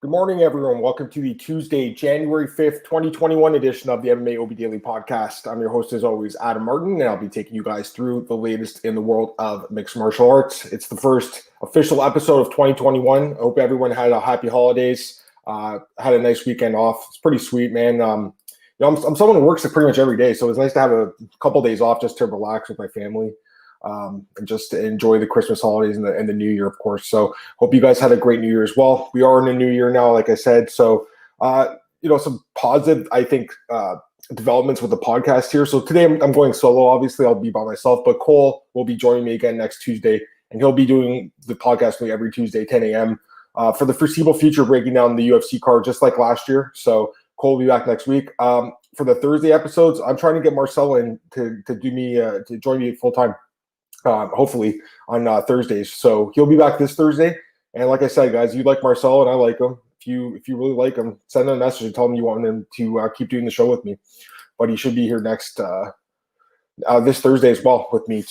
Good morning, everyone. Welcome to the Tuesday, January 5th, 2021 edition of the MMAOB Daily Podcast. I'm your host, as always, Adam Martin, and I'll be taking you guys through the latest in the world of mixed martial arts. It's the first official episode of 2021. I hope everyone had a happy holidays, had a nice weekend off. It's pretty sweet, man. I'm someone who works pretty much every day, so it's nice to have a couple days off just to relax with my family. And just to enjoy the Christmas holidays and the New Year, of course. So hope you guys had a great New Year as well. We are in a new year now, like I said. So, some positive, I think, developments with the podcast here. So today I'm going solo. Obviously, I'll be by myself, but Cole will be joining me again next Tuesday, and he'll be doing the podcast with me every Tuesday, 10 a.m. For the foreseeable future, breaking down the UFC card, just like last year. So Cole will be back next week. For the Thursday episodes, I'm trying to get Marcel in to join me full time. Hopefully on Thursdays. So he'll be back this Thursday. And like I said, guys, you like Marcel and I like him. If you really like him, send him a message and tell him you want him to keep doing the show with me. But he should be here next this Thursday as well with me.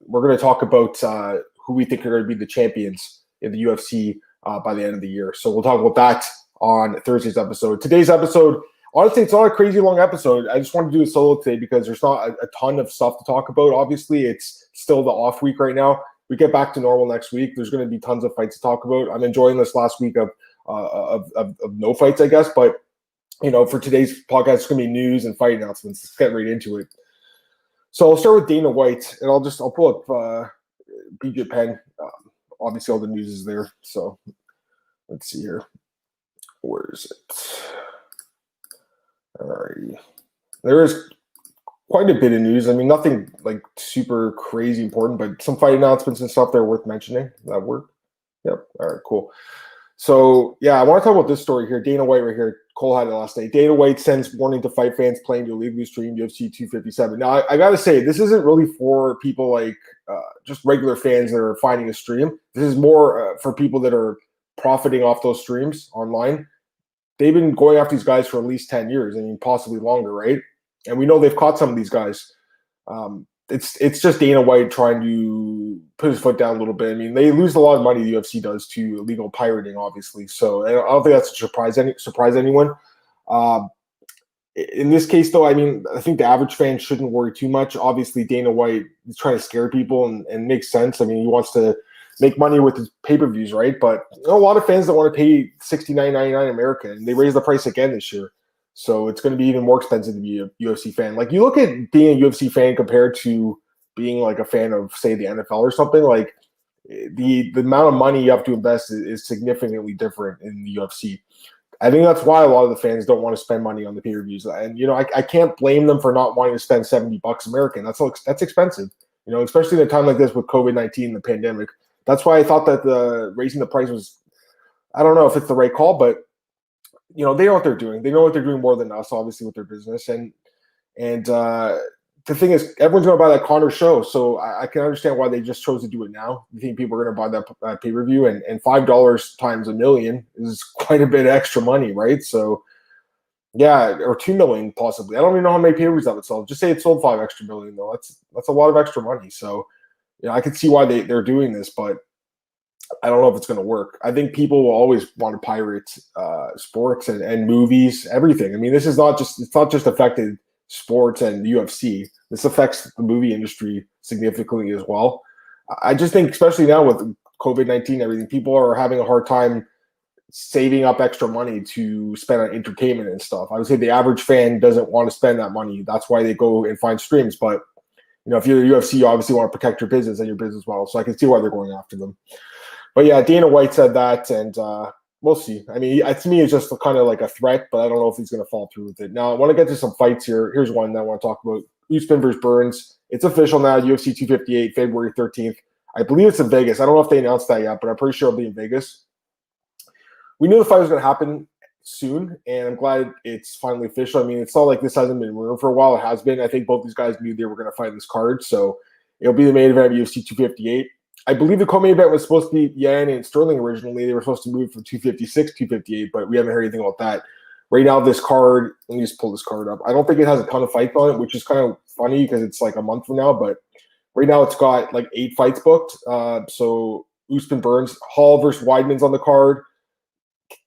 We're going to talk about who we think are going to be the champions in the UFC by the end of the year. So we'll talk about that on Thursday's episode. Today's episode, honestly, it's not a crazy long episode. I just wanted to do a solo today because there's not a ton of stuff to talk about. Obviously, it's still the off week right now. We get back to normal next week. There's going to be tons of fights to talk about. I'm enjoying this last week of no fights, I guess. But, for today's podcast, it's going to be news and fight announcements. Let's get right into it. So I'll start with Dana White, and I'll pull up BJ Penn. Obviously, all the news is there. So let's see here. Where is it? Alrighty. There is quite a bit of news. I mean, nothing like super crazy important, but some fight announcements and stuff that are worth mentioning. That work? Yep. All right, cool. So, yeah, I want to talk about this story here. Dana White right here. Cole had it last night. Dana White sends warning to fight fans planning to illegally stream UFC 257. Now, I got to say, this isn't really for people like just regular fans that are finding a stream. This is more for people that are profiting off those streams online. They've been going after these guys for at least 10 years. I mean, possibly longer, right? And we know they've caught some of these guys. It's just Dana White trying to put his foot down a little bit. I mean, they lose a lot of money, the UFC does, to illegal pirating, obviously. So I don't think that's a surprise anyone. In this case, though, I mean, I think the average fan shouldn't worry too much. Obviously, Dana White is trying to scare people and makes sense. I mean, he wants to make money with his pay-per-views, right? But a lot of fans don't want to pay $69.99 American, and they raised the price again this year. So it's going to be even more expensive to be a UFC fan. Like, you look at being a UFC fan compared to being like a fan of, say, the NFL or something, like the amount of money you have to invest is significantly different in the UFC. I think that's why a lot of the fans don't want to spend money on the pay-per-views. And, I can't blame them for not wanting to spend $70 American. That's expensive, especially in a time like this with COVID-19, the pandemic. That's why I thought that raising the price was, I don't know if it's the right call, but they know what they're doing. They know what they're doing more than us, obviously, with their business. And the thing is, everyone's going to buy that Conor show, so I can understand why they just chose to do it now. You think people are going to buy that pay-per-view, and $5 times $1 million is quite a bit of extra money, right? So, yeah, or $2 million possibly. I don't even know how many pay-per-views that would sell. Just say it sold $5 extra million, though. That's a lot of extra money. So, I can see why they're doing this, but I don't know if it's going to work. I think people will always want to pirate sports and movies, everything. I mean, it's not just affected sports and UFC. This affects the movie industry significantly as well. I just think, especially now with COVID-19 and everything, people are having a hard time saving up extra money to spend on entertainment and stuff. I would say the average fan doesn't want to spend that money. That's why they go and find streams. But if you're the UFC, you obviously want to protect your business and your business model. So I can see why they're going after them. But yeah, Dana White said that, and we'll see. I mean, to me, it's just kind of like a threat, but I don't know if he's going to follow through with it. Now, I want to get to some fights here. Here's one that I want to talk about. Usman versus Burns. It's official now, UFC 258, February 13th. I believe it's in Vegas. I don't know if they announced that yet, but I'm pretty sure it'll be in Vegas. We knew the fight was going to happen soon, and I'm glad it's finally official. I mean, it's not like this hasn't been rumored for a while. It has been. I think both these guys knew they were going to fight this card, so it'll be the main event of UFC 258. I believe the co-main event was supposed to be Yan and Sterling originally. They were supposed to move from 256 to 258, but we haven't heard anything about that. Right now, this card, let me just pull this card up. I don't think it has a ton of fights on it, which is kind of funny because it's like a month from now, but right now it's got like 8 fights booked. So Usman Burns, Hall versus Weidman's on the card.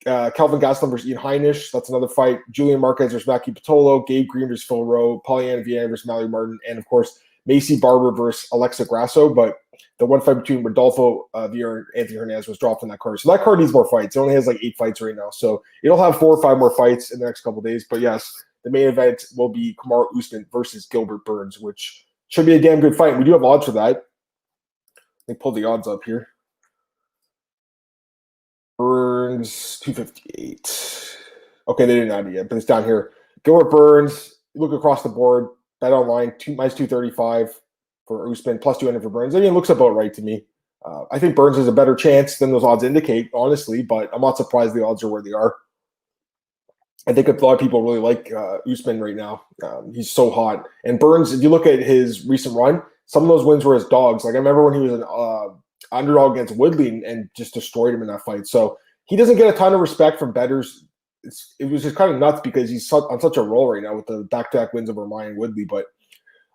Kelvin Gastelum versus Ian Heinisch. That's another fight. Julian Marquez versus Maki Pitolo. Gabe Green versus Phil Rowe. Polyana Viana versus Mallory Martin. And, of course, Macy Barber versus Alexa Grasso. But the one fight between Rodolfo Vieira and Anthony Hernandez was dropped on that card. So that card needs more fights. It only has like 8 fights right now. So it'll have 4 or 5 more fights in the next couple of days. But, yes, the main event will be Kamaru Usman versus Gilbert Burns, which should be a damn good fight. We do have odds for that. Let me pull the odds up here. Burns 258. Okay, they didn't add it yet, but it's down here. Gilbert Burns, look across the board, bet online, minus 235 for Usman, plus 200 for Burns. I mean, it looks about right to me. I think Burns has a better chance than those odds indicate, honestly, but I'm not surprised the odds are where they are. I think a lot of people really like Usman right now. He's so hot. And Burns, if you look at his recent run, some of those wins were his dogs. Like I remember when he was an underdog against Woodley and just destroyed him in that fight. So he doesn't get a ton of respect from bettors. It was just kind of nuts because he's on such a roll right now with the back-to-back wins over Ryan Woodley. But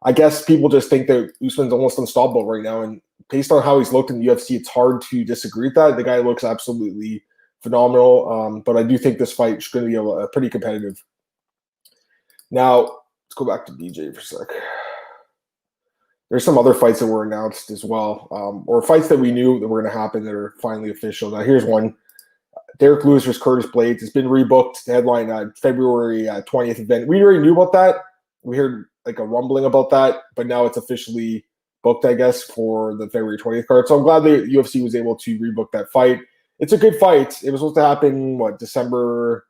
I guess people just think that Usman's almost unstoppable right now. And based on how he's looked in the UFC, it's hard to disagree with that. The guy looks absolutely phenomenal. But I do think this fight is going to be a pretty competitive. Now, let's go back to BJ for a sec. There's some other fights that were announced as well, or fights that we knew that were going to happen that are finally official. Now, here's one. Derrick Lewis versus Curtis Blaydes. It's been rebooked. The headline February 20th event. We already knew about that. We heard like a rumbling about that, but now it's officially booked, I guess, for the February 20th card. So I'm glad the UFC was able to rebook that fight. It's a good fight. It was supposed to happen, December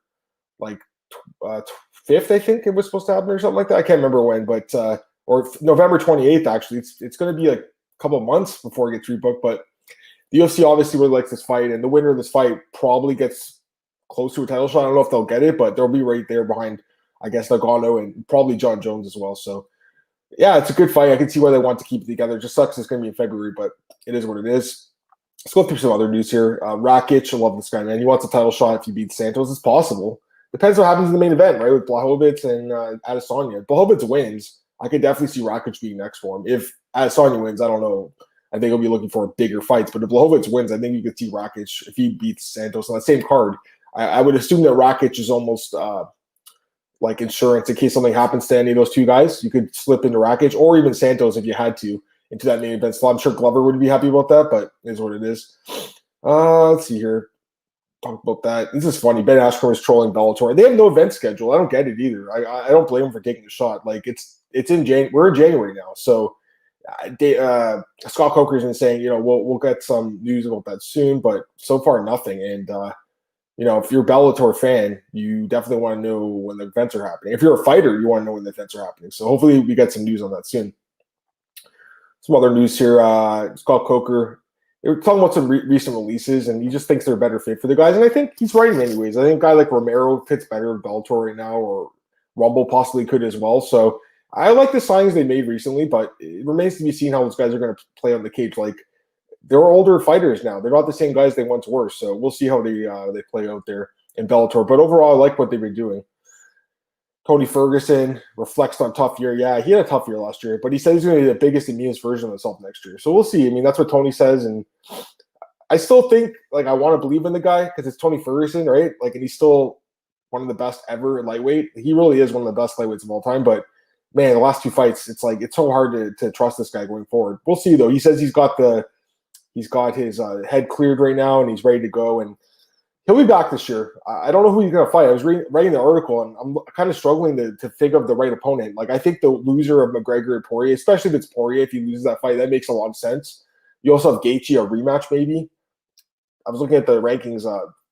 5th, I think it was supposed to happen or something like that. I can't remember when, but or November 28th, actually. It's going to be like a couple of months before it gets rebooked, but the UFC obviously really likes this fight, and the winner of this fight probably gets close to a title shot. I don't know if they'll get it, but they'll be right there behind, I guess, Nagano and probably Jon Jones as well. So, yeah, it's a good fight. I can see why they want to keep it together. It just sucks it's going to be in February, but it is what it is. Let's go through some other news here. Rakic, I love this guy, man. He wants a title shot if he beats Santos. It's possible. Depends what happens in the main event, right, with Blachowicz and Adesanya. If Blachowicz wins, I could definitely see Rakic being next for him. If Adesanya wins, I don't know. I think he'll be looking for bigger fights. But if Blachowicz wins, I think you could see Rakic if he beats Santos on that same card. I would assume that Rakic is almost like insurance in case something happens to any of those two guys. You could slip into Rakic or even Santos if you had to into that main event slot. I'm sure Glover would be happy about that, but it is what it is. Let's see here. Talk about that. This is funny. Ben Askren is trolling Bellator. They have no event schedule. I don't get it either. I don't blame him for taking a shot. Like it's in January. We're in January now, so Scott Coker's been saying, we'll get some news about that soon, but so far nothing. And if you're a Bellator fan, you definitely want to know when the events are happening. If you're a fighter, you want to know when the events are happening. So hopefully we get some news on that soon. Some other news here. Scott Coker. They were talking about some recent releases, and he just thinks they're a better fit for the guys. And I think he's right in many ways. I think a guy like Romero fits better with Bellator right now, or Rumble possibly could as well. So I like the signings they made recently, but it remains to be seen how those guys are going to play on the cage. Like, they're older fighters now. They're not the same guys they once were. So we'll see how they play out there in Bellator. But overall, I like what they've been doing. Tony Ferguson reflects on tough year. Yeah, he had a tough year last year, but he said he's going to be the biggest and meanest version of himself next year. So we'll see. I mean, that's what Tony says. And I still think, I want to believe in the guy because it's Tony Ferguson, right? And he's still one of the best ever in lightweight. He really is one of the best lightweights of all time. But, man, the last 2 fights, it's so hard to trust this guy going forward. We'll see, though. He says he's got his head cleared right now and he's ready to go. And he'll be back this year. I don't know who he's going to fight. I was writing the article, and I'm kind of struggling to think of the right opponent. I think the loser of McGregor and Poirier, especially if it's Poirier, if he loses that fight, that makes a lot of sense. You also have Gaethje, a rematch maybe. I was looking at the rankings.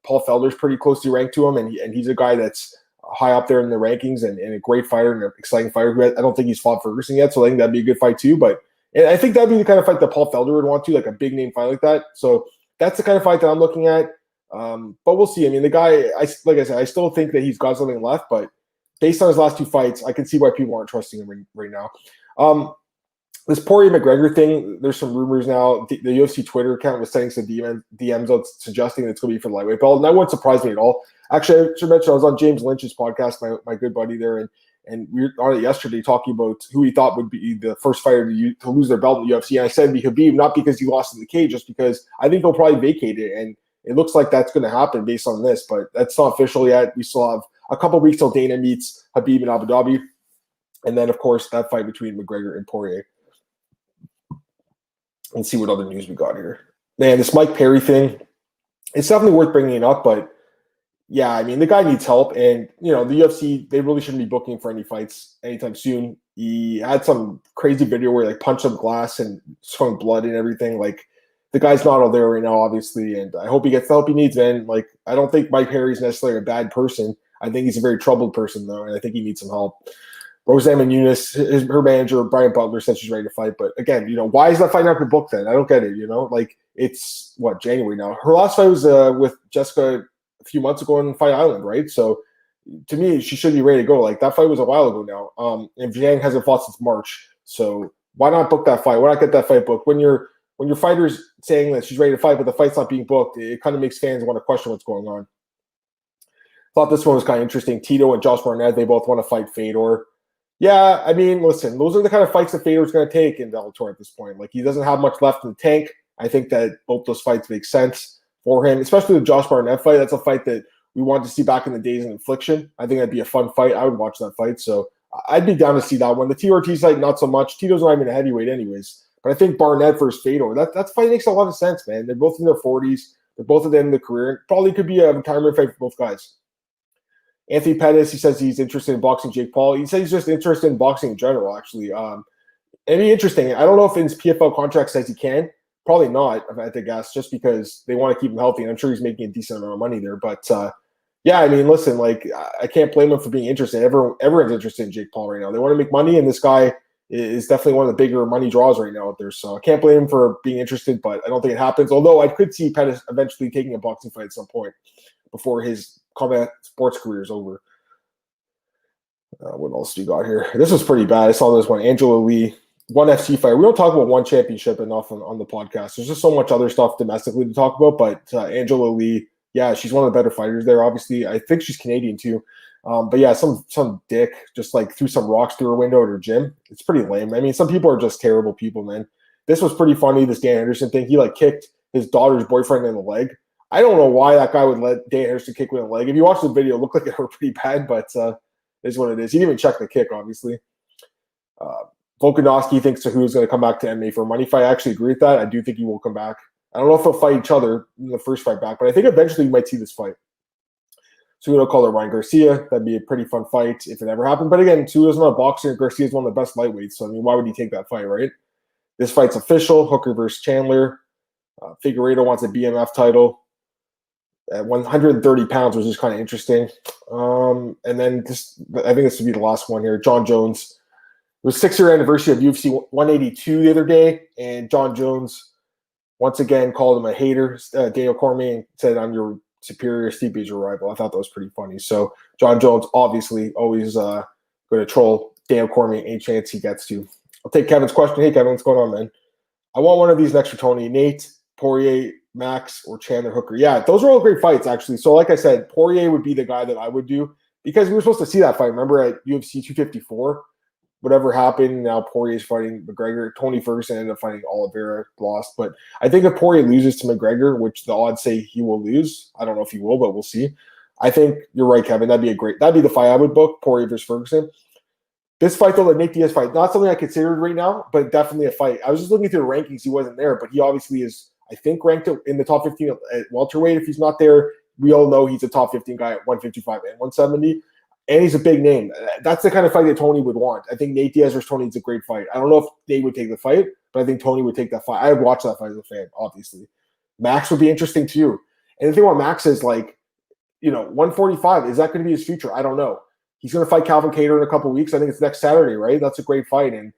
Paul Felder's pretty closely ranked to him, and he's a guy that's high up there in the rankings and a great fighter and an exciting fighter. I don't think he's fought Ferguson yet, so I think that'd be a good fight too. But I think that'd be the kind of fight that Paul Felder would want to, like a big-name fight like that. So that's the kind of fight that I'm looking at. But we'll see. I mean, the guy, like I said, I still think that he's got something left, but based on his last 2 fights, I can see why people aren't trusting him right now. This Poirier McGregor thing, there's some rumors now. The UFC Twitter account was sending some DMs out suggesting that it's going to be for the lightweight belt, and that wouldn't surprise me at all. Actually, I should mention I was on James Lynch's podcast, my good buddy there, and we were on it yesterday talking about who he thought would be the first fighter to lose their belt in the UFC. And I said it'd be Khabib, not because he lost in the cage, just because I think he'll probably vacate it. And It looks like that's going to happen based on this, but that's not official yet. We still have a couple weeks till Dana meets Khabib in Abu Dhabi. And then, of course, that fight between McGregor and Poirier. Let's see what other news we got here. Man, this Mike Perry thing, it's definitely worth bringing it up, but yeah, I mean, the guy needs help. And, the UFC, they really shouldn't be booking for any fights anytime soon. He had some crazy video where he, punched some glass and swung blood and everything. The guy's not all there right now, obviously, and I hope he gets the help he needs, man. I don't think Mike Perry's necessarily a bad person. I think he's a very troubled person, though, and I think he needs some help. Roseanne Nunez, her manager, Brian Butler, said she's ready to fight. But again, why is that fight not been booked then? I don't get it, It's, January now. Her last fight was with Jessica a few months ago on Fight Island, right? So to me, she should be ready to go. That fight was a while ago now. And Zhang hasn't fought since March. So why not book that fight? Why not get that fight booked? When your fighter's saying that she's ready to fight, but the fight's not being booked, it kind of makes fans want to question what's going on. Thought this one was kind of interesting. Tito and Josh Barnett, they both want to fight Fedor. Yeah, I mean, listen, those are the kind of fights that Fedor's going to take in Bellator at this point. He doesn't have much left in the tank. I think that both those fights make sense for him, especially the Josh Barnett fight. That's a fight that we wanted to see back in the days in Infliction. I think that'd be a fun fight. I would watch that fight. So I'd be down to see that one. The T Ortiz fight, not so much. Tito's not even a heavyweight anyways. But I think Barnett versus Fedor, that fight makes a lot of sense, man. They're both in their 40s. They're both at the end of their career. Probably could be a retirement fight for both guys. Anthony Pettis, he says he's interested in boxing Jake Paul. He said he's just interested in boxing in general, actually. It'd be interesting. I don't know if his PFL contract says he can. Probably not, I had to guess, just because they want to keep him healthy. And I'm sure he's making a decent amount of money there. But, yeah, I mean, listen, I can't blame him for being interested. Everyone's interested in Jake Paul right now. They want to make money, and this guy is definitely one of the bigger money draws right now out there. So I can't blame him for being interested, but I don't think it happens. Although I could see Pettis eventually taking a boxing fight at some point before his combat sports career is over. What else do you got here? This was pretty bad. I saw this one. Angela Lee, one FC fight. We don't talk about one championship enough on the podcast. There's just so much other stuff domestically to talk about. But Angela Lee, yeah, she's one of the better fighters there. Obviously, I think she's Canadian too. But yeah, some dick just threw some rocks through her window at her gym. It's pretty lame. I mean, some people are just terrible people, man. This was pretty funny. This Dan Anderson thing. He kicked his daughter's boyfriend in the leg. I don't know why that guy would let Dan Anderson kick with a leg. If you watch the video, it looked like it hurt pretty bad, but is what it is. He didn't even check the kick, obviously. Volkanovski thinks Cejudo is going to come back to MMA for a money fight. I actually agree with that. I do think he will come back. I don't know if they'll fight each other in the first fight back, but I think eventually we might see this fight. Cejudo called it Ryan Garcia. That'd be a pretty fun fight if it ever happened. But again, Cejudo's not a boxer. Garcia's one of the best lightweights. So, I mean, why would he take that fight, right? This fight's official. Hooker versus Chandler. Figueiredo wants a BMF title at 130 pounds, which is kind of interesting. And then I think this would be the last one here. Jon Jones. It was 6-year anniversary of UFC 182 the other day, and Jon Jones once again called him a hater. Daniel Cormier said, "I'm your superior, Stipe's your rival." I thought that was pretty funny. So Jon Jones obviously always going to troll Daniel Cormier any chance he gets to. I'll take Kevin's question. Hey, Kevin, what's going on, man? I want one of these next for Tony. Nate, Poirier, Max, or Chandler Hooker. Yeah, those are all great fights, actually. So like I said, Poirier would be the guy that I would do because we were supposed to see that fight. Remember at UFC 254? Whatever happened, now Poirier's fighting McGregor. Tony Ferguson ended up fighting Oliveira, lost. But I think if Poirier loses to McGregor, which the odds say he will lose, I don't know if he will, but we'll see. I think you're right, Kevin. That'd be the fight I would book, Poirier versus Ferguson. This fight, though, the Nick Diaz fight, not something I considered right now, but definitely a fight. I was just looking through the rankings. He wasn't there, but he obviously is, I think, ranked in the top 15 at welterweight. If he's not there, we all know he's a top 15 guy at 155 and 170. And he's a big name. That's the kind of fight that Tony would want. I think Nate Diaz versus Tony is a great fight. I don't know if Nate would take the fight, but I think Tony would take that fight. I would watch that fight as a fan, obviously. Max would be interesting too. And the thing about Max is 145, is that going to be his future? I don't know. He's going to fight Calvin Kattar in a couple of weeks. I think it's next Saturday, right? That's a great fight. And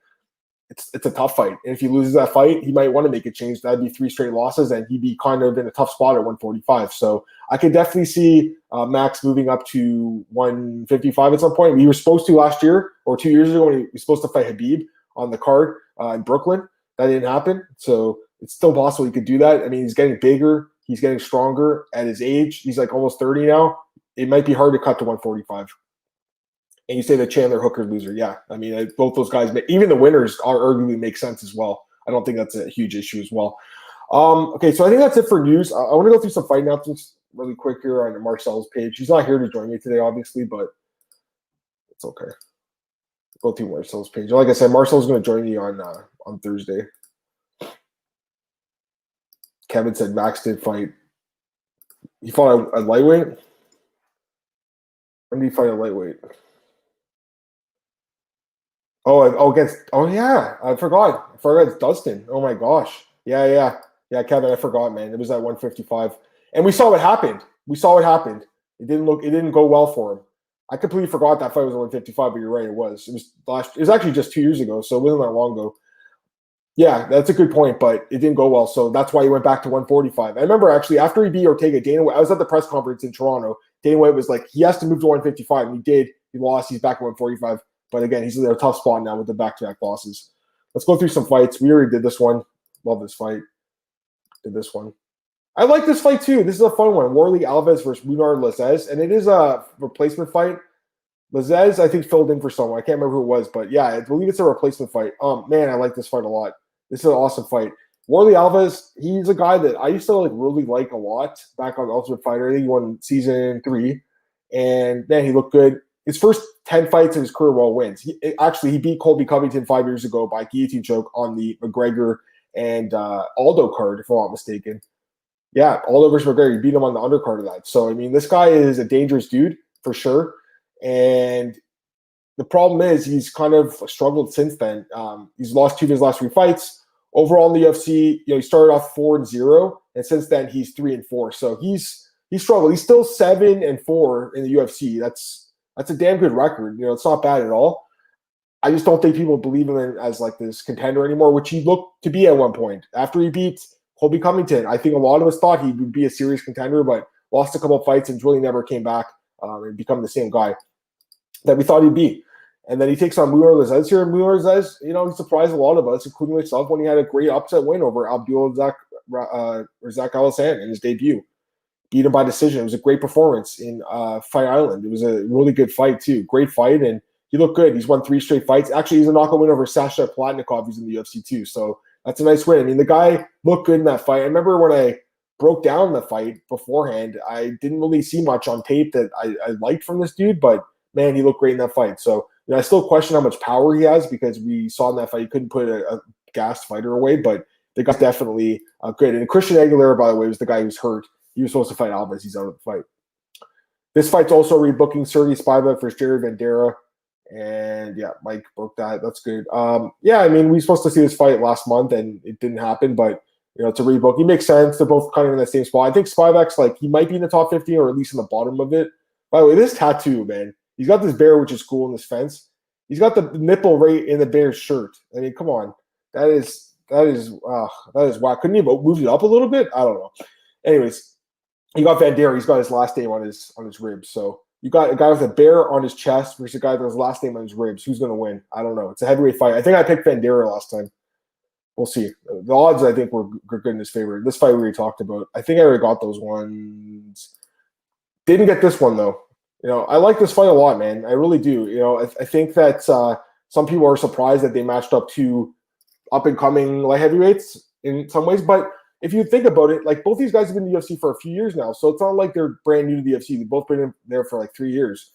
it's a tough fight. And if he loses that fight, he might want to make a change. That'd be 3 straight losses, and he'd be kind of in a tough spot at 145. So I could definitely see Max moving up to 155 at some point. He was supposed to last year or 2 years ago when he was supposed to fight Khabib on the card in Brooklyn. That didn't happen. So it's still possible he could do that. I mean, he's getting bigger. He's getting stronger at his age. He's almost 30 now. It might be hard to cut to 145. And you say the Chandler Hooker loser. Yeah. I mean, both those guys, even the winners arguably make sense as well. I don't think that's a huge issue as well. Okay, so I think that's it for news. I want to go through some fight announcements really quick here on Marcel's page. He's not here to join me today, obviously, but it's okay. Go through Marcel's page. Like I said, Marcel's going to join me on Thursday. Kevin said Max did fight. He fought a lightweight. When did he fight a lightweight? Yeah, I forgot. It's Dustin. Oh my gosh. Yeah, Kevin, I forgot, man. It was at 155. And we saw what happened. It didn't go well for him. I completely forgot that fight was at 155, but you're right, it was. It was actually just 2 years ago, so it wasn't that long ago. Yeah, that's a good point, but it didn't go well, so that's why he went back to 145. I remember actually after he beat Ortega, I was at the press conference in Toronto. Dana White was like, he has to move to 155, and he did. He lost. He's back at 145. But again, he's in a tough spot now with the back-to-back losses. Let's go through some fights. We already did this one. Love this fight. Did this one. I like this fight too. This is a fun one. Warlley Alves versus Mounir Lazzez, and it is a replacement fight. Lazzez, I think, filled in for someone. I can't remember who it was, but yeah, I believe it's a replacement fight. Man, I like this fight a lot. This is an awesome fight. Warlley Alves, he's a guy that I used to really like a lot back on Ultimate Fighter. I think he won season 3, and man, he looked good. His first 10 fights in his career were all wins. He beat Colby Covington 5 years ago by guillotine choke on the McGregor and Aldo card, if I'm not mistaken. Yeah, Aldo versus McGregor. He beat him on the undercard of that. So, I mean, this guy is a dangerous dude for sure. And the problem is he's kind of struggled since then. He's lost 2 of his last 3 fights. Overall in the UFC, he started off 4-0, and since then he's 3-4. So he's struggled. He's still 7-4 in the UFC. That's a damn good record. It's not bad at all. I just don't think people believe him as like this contender anymore, which he looked to be at one point. After he beat Colby Covington, I think a lot of us thought he would be a serious contender, but lost a couple of fights and really never came back and become the same guy that we thought he'd be. And then he takes on Mounir Lazzez here. And Mounir Lazzez, he surprised a lot of us, including myself, when he had a great upset win over Zach Al-Hassan in his debut. Beat him by decision. It was a great performance in Fight Island. It was a really good fight, too. Great fight, and he looked good. He's won 3 straight fights. Actually, he's a knockout win over Sasha Platnikov, who's in the UFC, too. So that's a nice win. I mean, the guy looked good in that fight. I remember when I broke down the fight beforehand, I didn't really see much on tape that I liked from this dude, but, man, he looked great in that fight. So, I still question how much power he has because we saw in that fight he couldn't put a gassed fighter away, but the guy's definitely good. And Christian Aguilera, by the way, was the guy who's hurt. He was supposed to fight Alves. He's out of the fight. This fight's also rebooking Sergey Spivak versus Jerry Bandera. And, yeah, Mike broke that. That's good. Yeah, I mean, we were supposed to see this fight last month, and it didn't happen. But, to rebook, he makes sense. They're both kind of in the same spot. I think Spivak's, he might be in the top 15 or at least in the bottom of it. By the way, this tattoo, man. He's got this bear, which is cool, in this fence. He's got the nipple right in the bear's shirt. I mean, come on. That is whack. Couldn't he have moved it up a little bit? I don't know. Anyways, you got Bandera. He's got his last name on his ribs. So you got a guy with a bear on his chest versus a guy with his last name on his ribs. Who's going to win? I don't know. It's a heavyweight fight. I think I picked Bandera last time. We'll see. The odds, I think, were good in his favor. This fight we already talked about. I think I already got those ones. Didn't get this one, though. I like this fight a lot, man. I really do. I think that some people are surprised that they matched up 2 up-and-coming light heavyweights in some ways. But if you think about it, both these guys have been in the UFC for a few years now. So it's not like they're brand new to the UFC. They've both been in there for 3 years.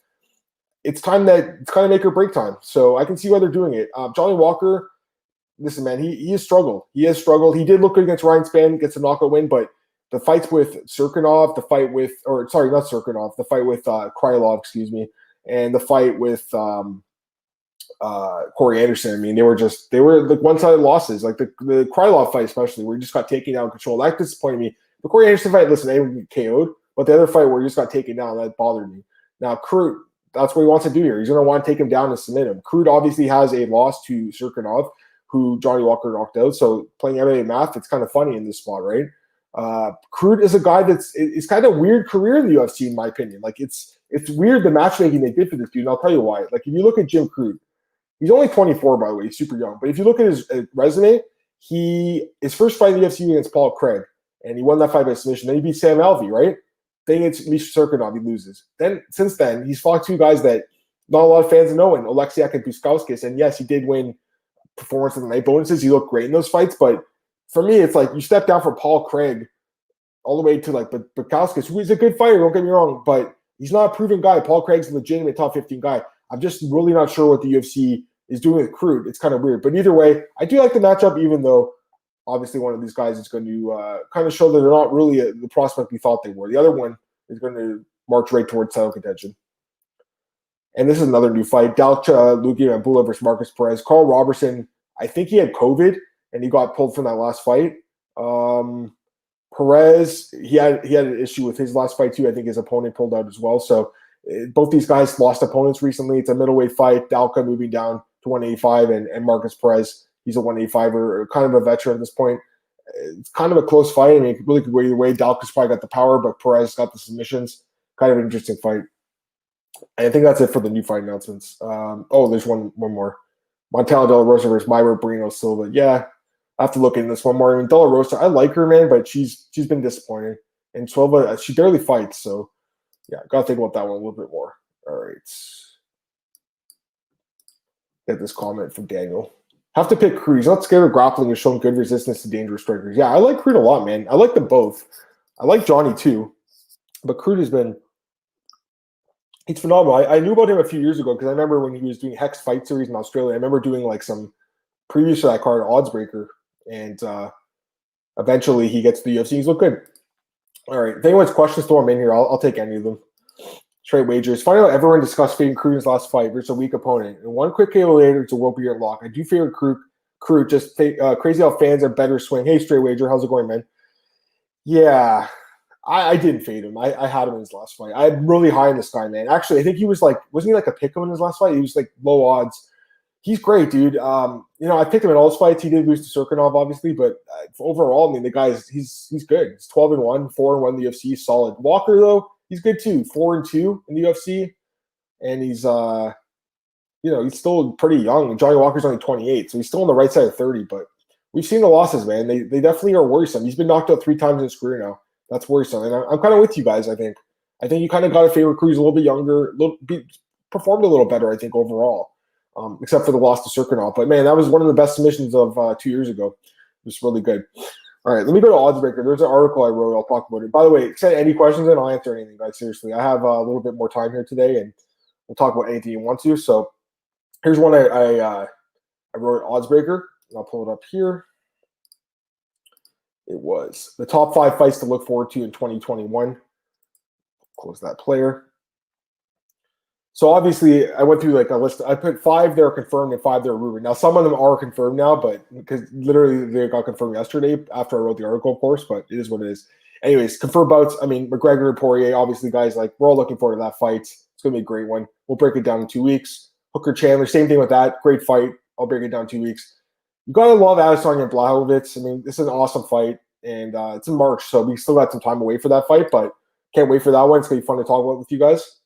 It's kind of make or break time. So I can see why they're doing it. Johnny Walker, listen, man, he has struggled. He has struggled. He did look good against Ryan Spann, gets a knockout win, but the fights with Krylov, the fight with and the fight with Corey Anderson. I mean, they were one-sided losses. The Krylov fight especially, where he just got taken down control. That disappointed me. The Corey Anderson fight, listen, they would get KO'd, but the other fight where he just got taken down, that bothered me. Now, Crute, that's what he wants to do here. He's going to want to take him down and submit him. Crute obviously has a loss to Krylov, who Johnny Walker knocked out. So playing MMA math, it's kind of funny in this spot, right? Crute is a guy it's kind of weird career in the UFC, in my opinion. It's weird the matchmaking they did for this dude, and I'll tell you why. If you look at Jim Crute, he's only 24, by the way, he's super young. But if you look at his resume, his first fight in the UFC against Paul Craig, and he won that fight by submission. Then he beat Sam Alvey, right? Then it's Misha Serkinov, he loses. Then since then, he's fought 2 guys that not a lot of fans know, in Oleksiak and Buskauskas. And yes, he did win performance of the night bonuses. He looked great in those fights, but for me, it's like you step down from Paul Craig all the way to like Bukowskis, who is a good fighter, don't get me wrong, but he's not a proven guy. Paul Craig's a legitimate top 15 guy. I'm just really not sure what the UFC is doing with Crute. It's kind of weird. But either way, I do like the matchup, even though obviously one of these guys is going to kind of show that they're not really the prospect we thought they were. The other one is going to march right towards title contention. And this is another new fight. Dalcha, Lugia, and Bulla versus Markus Perez. Carl Roberson, I think he had COVID, and he got pulled from that last fight. Perez, he had an issue with his last fight too. I think his opponent pulled out as well. So both these guys lost opponents recently. It's a middleweight fight. Dalcha moving down to 185, and Markus Perez, he's a 185er, kind of a veteran at this point. It's kind of a close fight. I mean, it really could go either way. Dalcha's probably got the power, but Perez got the submissions. Kind of an interesting fight. And I think that's it for the new fight announcements. There's one more. Montana De La Rosa versus Mayra Brino Silva. Yeah, I have to look into this one more. I mean, De La Rosa, I like her, man, but she's been disappointing. And Silva, she barely fights, so yeah, gotta think about that one a little bit more. All right. Get this comment from Daniel. Have to pick Crute. He's not scared of grappling and showing good resistance to dangerous strikers. Yeah, I like Crute a lot, man. I like them both. I like Johnny too, but Crute has been. He's phenomenal. I knew about him a few years ago because I remember when he was doing Hex Fight Series in Australia. I remember doing like some previous to that card, Oddsbreaker, and eventually he gets to the UFC. He's looked good. All right. If anyone's questions, throw them in here. I'll take any of them. Straight wagers. Finding out everyone discussed fading Crute's last fight versus a weak opponent. And one quick KO later, it's a will be your lock. I do favor Crute. Just crazy how fans are better swing. Hey, straight wager. How's it going, man? Yeah. I didn't fade him. I had him in his last fight. I'm really high on this guy, man. Actually, I think he was like, wasn't he like a pick him in his last fight? He was like low odds. He's great, dude. I picked him in all his fights. He did lose to Serkinov, obviously, but overall, I mean, the guy he's good. He's 12-1, 4-1 in the UFC. He's solid. Walker, though, he's good too. 4-2 in the UFC, and he's he's still pretty young. Johnny Walker's only 28, so he's still on the right side of 30. But we've seen the losses, man. They definitely are worrisome. He's been knocked out 3 times in his career now. That's worrisome. And I'm kind of with you guys, I think. I think you kind of got to favor Cruz a little bit younger, performed a little better, I think, overall, except for the loss to Serkinov. But, man, that was one of the best submissions of 2 years ago. It was really good. All right, let me go to Oddsbreaker. There's an article I wrote. I'll talk about it. By the way, send any questions and I'll answer anything, guys. Seriously, I have a little bit more time here today, and we'll talk about anything you want to. So here's one I wrote at Oddsbreaker, and I'll pull it up here. It was the top 5 fights to look forward to in 2021. Close that player. So obviously, I went through like a list. I put 5 that are confirmed and 5 that are rumored. Now, some of them are confirmed now, but because literally they got confirmed yesterday after I wrote the article, of course. But it is what it is. Anyways, confirmed bouts. I mean, McGregor and Poirier. Obviously, guys, like we're all looking forward to that fight. It's gonna be a great one. We'll break it down in 2 weeks. Hooker Chandler, same thing with that. Great fight. I'll break it down in 2 weeks. You gotta love Adesanya and Blachowicz. I mean, this is an awesome fight, and it's in March, so we still got some time away for that fight, but can't wait for that one. It's gonna be fun to talk about with you guys.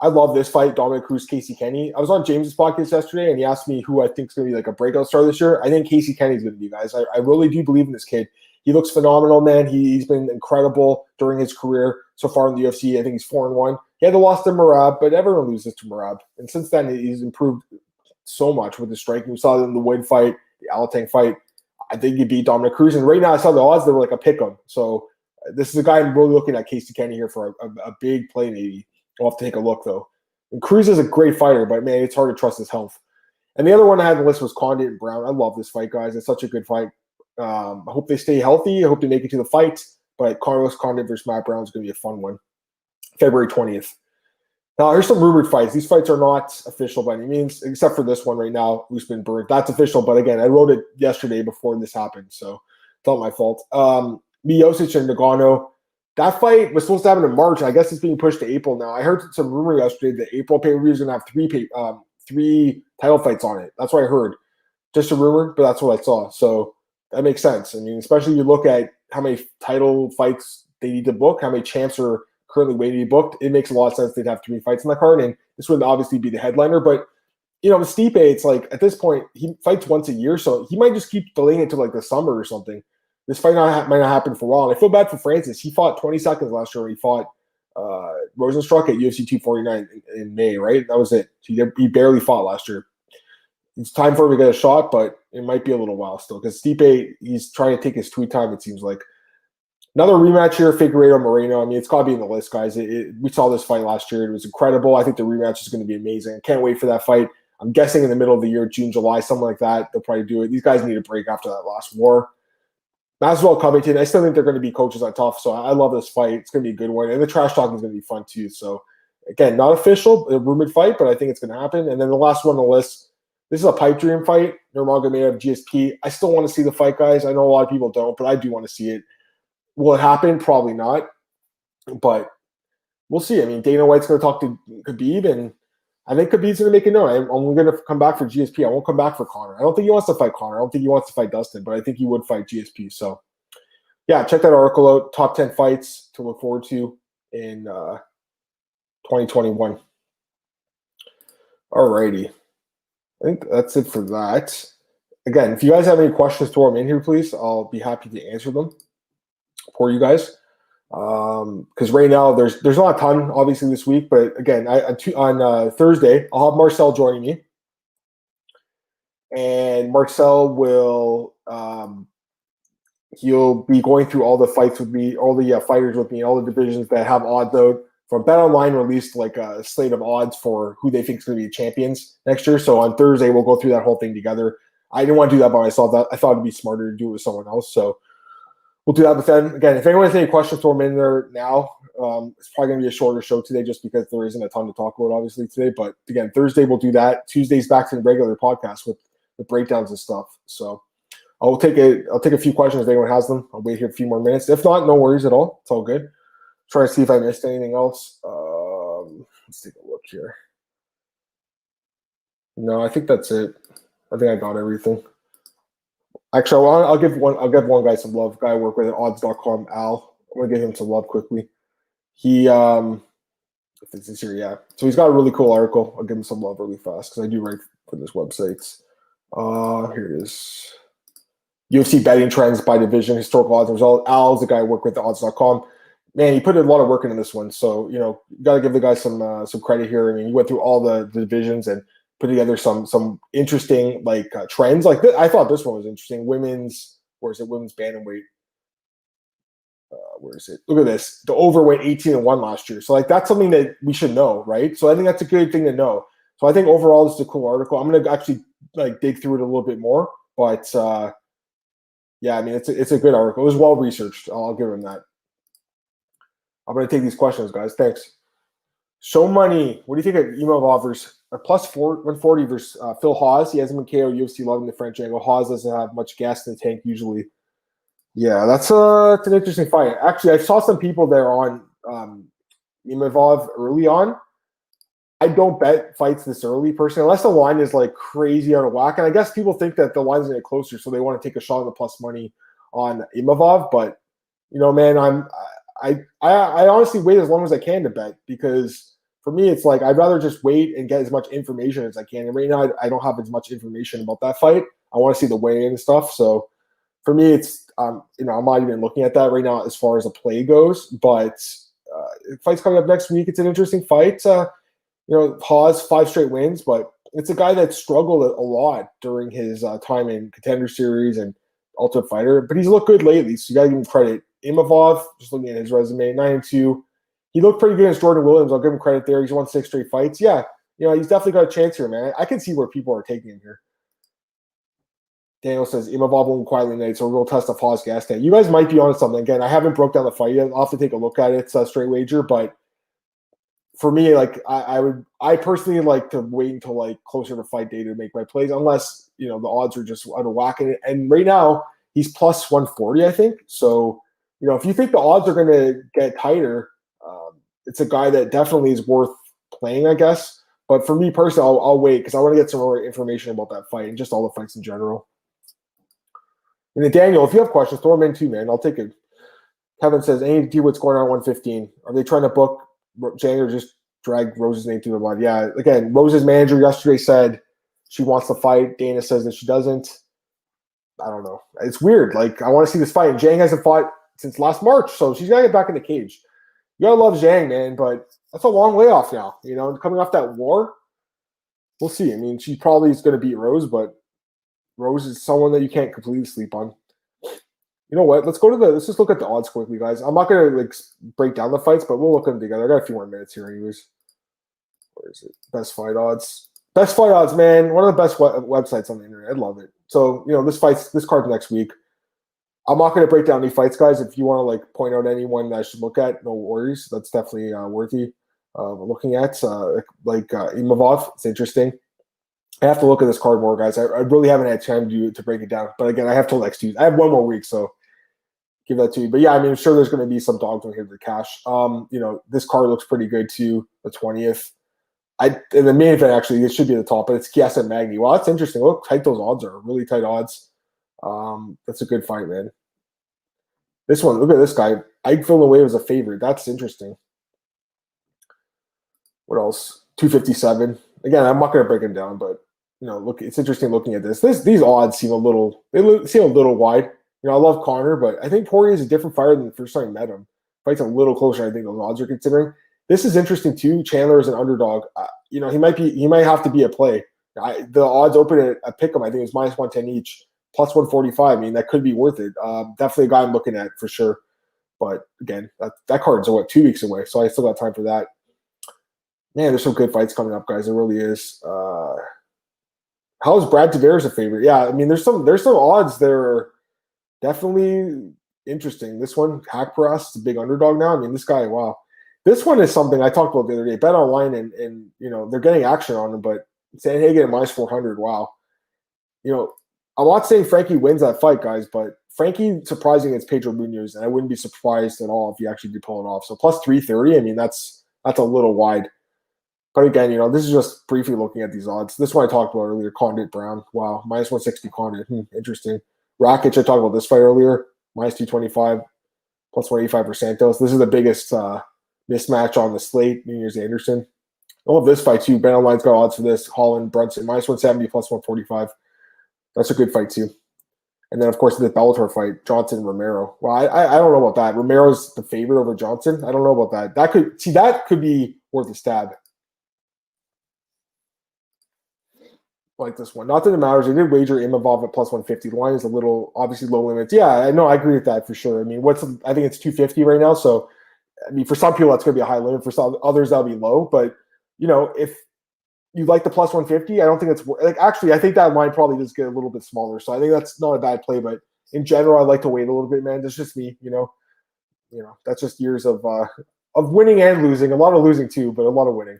I love this fight, Dominic Cruz, Casey Kenny. I was on James's podcast yesterday, and he asked me who I think is gonna be like a breakout star this year. I think Casey Kenny's gonna be, guys. I really do believe in this kid. He looks phenomenal, man. He's been incredible during his career so far in the UFC. I think he's 4-1. He had the loss to Merab, but everyone loses to Merab, and since then he's improved so much with his striking. We saw it in the Wood fight, the Alatang fight. I think he beat Dominic Cruz. And right now I saw the odds, they were like a pick 'em. So this is a guy I'm really looking at, Casey Kenny, here for a big play maybe. I'll have to take a look, though. And Cruz is a great fighter, but, man, it's hard to trust his health. And the other one I had on the list was Condit and Brown. I love this fight, guys. It's such a good fight. I hope they stay healthy. I hope they make it to the fight. But Carlos Condit versus Matt Brown is going to be a fun one. February 20th. Now, here's some rumored fights. These fights are not official by any means, except for this one right now, Usman Bird. That's official, but again, I wrote it yesterday before this happened, so it's not my fault. Miyose and Nagano. That fight was supposed to happen in March. I guess it's being pushed to April now. I heard some rumor yesterday that April pay-per-view is going to have three title fights on it. That's what I heard. Just a rumor, but that's what I saw. So that makes sense. I mean, especially you look at how many title fights they need to book, how many champs are currently waiting to be booked. It makes a lot of sense they'd have 3 fights in the card, and this would obviously be the headliner. But, you know, with Stipe, it's like at this point, he fights once a year, so he might just keep delaying it to like the summer or something. This fight might not happen for a while. And I feel bad for Francis. He fought 20 seconds last year. He fought Rosenstruck at UFC 249 in May, right? That was it. He barely fought last year. it's time for him to get a shot, but it might be a little while still because Stipe, he's trying to take his sweet time, it seems like. Another rematch here, Figueiredo Moreno. I mean, it's got to be in the list, guys. We saw this fight last year. It was incredible. I think the rematch is going to be amazing. Can't wait for that fight. I'm guessing in the middle of the year, June, July, something like that. They'll probably do it. These guys need a break after that last war. Masvidal Covington, I still think they're going to be coaches on tough, so I love this fight. It's going to be a good one. And the trash talking is going to be fun, too. So, again, not official, a rumored fight, but I think it's going to happen. And then the last one on the list, this is a pipe dream fight. Nurmagomedov GSP. I still want to see the fight, guys. I know a lot of people don't, but I do want to see it. Will it happen? Probably not. But we'll see. I mean, Dana White's going to talk to Khabib, and I think Khabib's going to make a note. I'm only going to come back for GSP. I won't come back for Conor. I don't think he wants to fight Conor. I don't think he wants to fight Dustin, but I think he would fight GSP. So, yeah, check that article out. Top 10 fights to look forward to in 2021. All righty. I think that's it for that. Again, if you guys have any questions, throw them in here, please. I'll be happy to answer them for you guys. Because right now there's not a ton, obviously, this week. But again, on Thursday, I'll have Marcel joining me. And Marcel will he'll be going through all the fights with me, all the fighters with me, all the divisions that have odds out. From BetOnline released like a slate of odds for who they think is going to be champions next year. So on Thursday, we'll go through that whole thing together. I didn't want to do that by myself. I thought it'd be smarter to do it with someone else. So we'll do that with them. Again, if anyone has any questions, throw them in there now. It's probably going to be a shorter show today just because there isn't a ton to talk about, obviously, today. But again, Thursday we'll do that. Tuesday's back to the regular podcast with the breakdowns and stuff. So I'll take a few questions if anyone has them. I'll wait here a few more minutes. If not, no worries at all. It's all good. Try to see if I missed anything else. Let's take a look here. No, I think that's it. I think I got everything. Actually, I'll give one guy some love. Guy I work with at odds.com, Al. I'm gonna give him some love quickly. He if this is here, yeah. So he's got a really cool article. I'll give him some love really fast because I do write for this website. Here it is. UFC betting trends by division, historical odds and results. Al's the guy I work with at odds.com. Man, he put a lot of work into this one. So, you got to give the guy some credit here. I mean, he went through all the divisions and put together some interesting trends. Like I thought this one was interesting. Women's bantamweight. Where is it? Look at this. The overweight 18-1 last year. So that's something that we should know, right? So I think that's a good thing to know. So I think overall this is a cool article. I'm going to actually dig through it a little bit more, but yeah, I mean it's a good article. It was well researched. I'll give him that. I'm going to take these questions, guys. Thanks. Show money. What do you think of email offers? A plus 140 versus Phil Hawes. He hasn't been KO. UFC loving the French angle. Hawes doesn't have much gas in the tank usually. Yeah, that's an interesting fight. Actually, I saw some people there on Imavov early on. I don't bet fights this early, personally, unless the line is crazy out of whack. And I guess people think that the line's going to get closer, so they want to take a shot on the plus money on Imavov. But man, I honestly wait as long as I can to bet because for me, it's I'd rather just wait and get as much information as I can. And right now, I don't have as much information about that fight. I want to see the weigh-in and stuff. So for me, it's I'm not even looking at that right now as far as a play goes. But fight's coming up next week. It's an interesting fight. Hawes 5 straight wins, but it's a guy that struggled a lot during his time in Contender Series and Ultimate Fighter. But he's looked good lately, so you got to give him credit. Imavov, just looking at his resume, 9-2. He looked pretty good against Jordan Williams. I'll give him credit there. He's won 6 straight fights. Yeah, he's definitely got a chance here, man. I can see where people are taking him here. Daniel says, Imavov won't quietly tonight, so we'll test the Hawes gas tank. You guys might be on something. Again, I haven't broke down the fight yet. I'll have to take a look at it. It's a straight wager, but for me, I personally like to wait until closer to fight day to make my plays, unless the odds are just out of whack. And right now, he's plus 140, I think. So, if you think the odds are going to get tighter, it's a guy that definitely is worth playing, I guess. But for me personally, I'll wait because I want to get some more information about that fight and just all the fights in general. And then Daniel, if you have questions, throw them in too, man. I'll take it. Kevin says, any idea what's going on at 115? Are they trying to book Jang or just drag Rose's name through the mud? Yeah, again, Rose's manager yesterday said she wants to fight. Dana says that she doesn't. I don't know. It's weird. I want to see this fight. And Jang hasn't fought since last March, so she's got to get back in the cage. You got to love Zhang, man, but that's a long way off now. Coming off that war, we'll see. I mean, she probably is going to beat Rose, but Rose is someone that you can't completely sleep on. You know what? Let's just look at the odds quickly, guys. I'm not going to break down the fights, but we'll look at them together. I got a few more minutes here anyways. Where is it? Best fight odds. Best fight odds, man. One of the best websites on the internet. I love it. So, this card's next week. I'm not going to break down any fights, guys. If you want to point out anyone that I should look at, no worries. That's definitely worthy of looking at. Imavov, it's interesting. I have to look at this card more, guys. I really haven't had time to break it down. But again, I have till next Tuesday. I have one more week, so give that to you. But yeah, I mean, I'm sure there's going to be some dogs on here to cash. This card looks pretty good too. The 20th. In the main event, actually, it should be at the top, but it's Chiesa and Magny. Well, that's interesting. Look how tight those odds are. Really tight odds. That's a good fight, man. This one, look at this guy. Ike Villanueva is a favorite. That's interesting. What else? 257. Again, I'm not going to break them down, but look, it's interesting looking at this. These odds seem a little wide. I love Connor, but I think Poirier is a different fighter than the first time I met him. Fight's a little closer, I think those odds are considering. This is interesting too. Chandler is an underdog. He might have to be a play. The odds open at a pick'em. I think it's minus 110 each, plus 145. I mean, that could be worth it. Definitely a guy I'm looking at for sure. But again, that card's 2 weeks away, so I still got time for that. Man, there's some good fights coming up, guys. There really is. How is Brad Tavares a favorite? Yeah, I mean, there's some odds that are definitely interesting. This one, Hack Press, is a big underdog now. I mean, this guy, wow. This one is something I talked about the other day. Bet online, and they're getting action on him, but Sanhagen at minus 400. Wow. I'm not saying Frankie wins that fight, guys, but Frankie surprising against Pedro Munoz, and I wouldn't be surprised at all if he actually did pull it off. So plus 330. I mean, that's a little wide. But again, this is just briefly looking at these odds. This one I talked about earlier, Condit Brown. Wow, minus 160 Condit. Interesting. Rakic, I talked about this fight earlier, minus 225, plus 185 for Santos. This is the biggest mismatch on the slate. Nunez Anderson. I love this fight too. Ben Online's got odds for this. Holland Brunson minus 170 plus 145. That's a good fight too. And then of course the Bellator fight, Johnson and Romero. Well, I don't know about that. Romero's the favorite over Johnson. I don't know about that. That could be worth a stab. Like this one. Not that it matters. I did wager Imavov at plus 150. The line is a little obviously low limits. Yeah, I know. I agree with that for sure. I mean, I think it's 250 right now. So I mean, for some people, that's going to be a high limit. For some others, that'll be low. But, if you like the plus 150, I don't think it's actually, I think that line probably does get a little bit smaller. So I think that's not a bad play. But in general, I like to wait a little bit, man. That's just me, That's just years of winning and losing. A lot of losing too, but a lot of winning.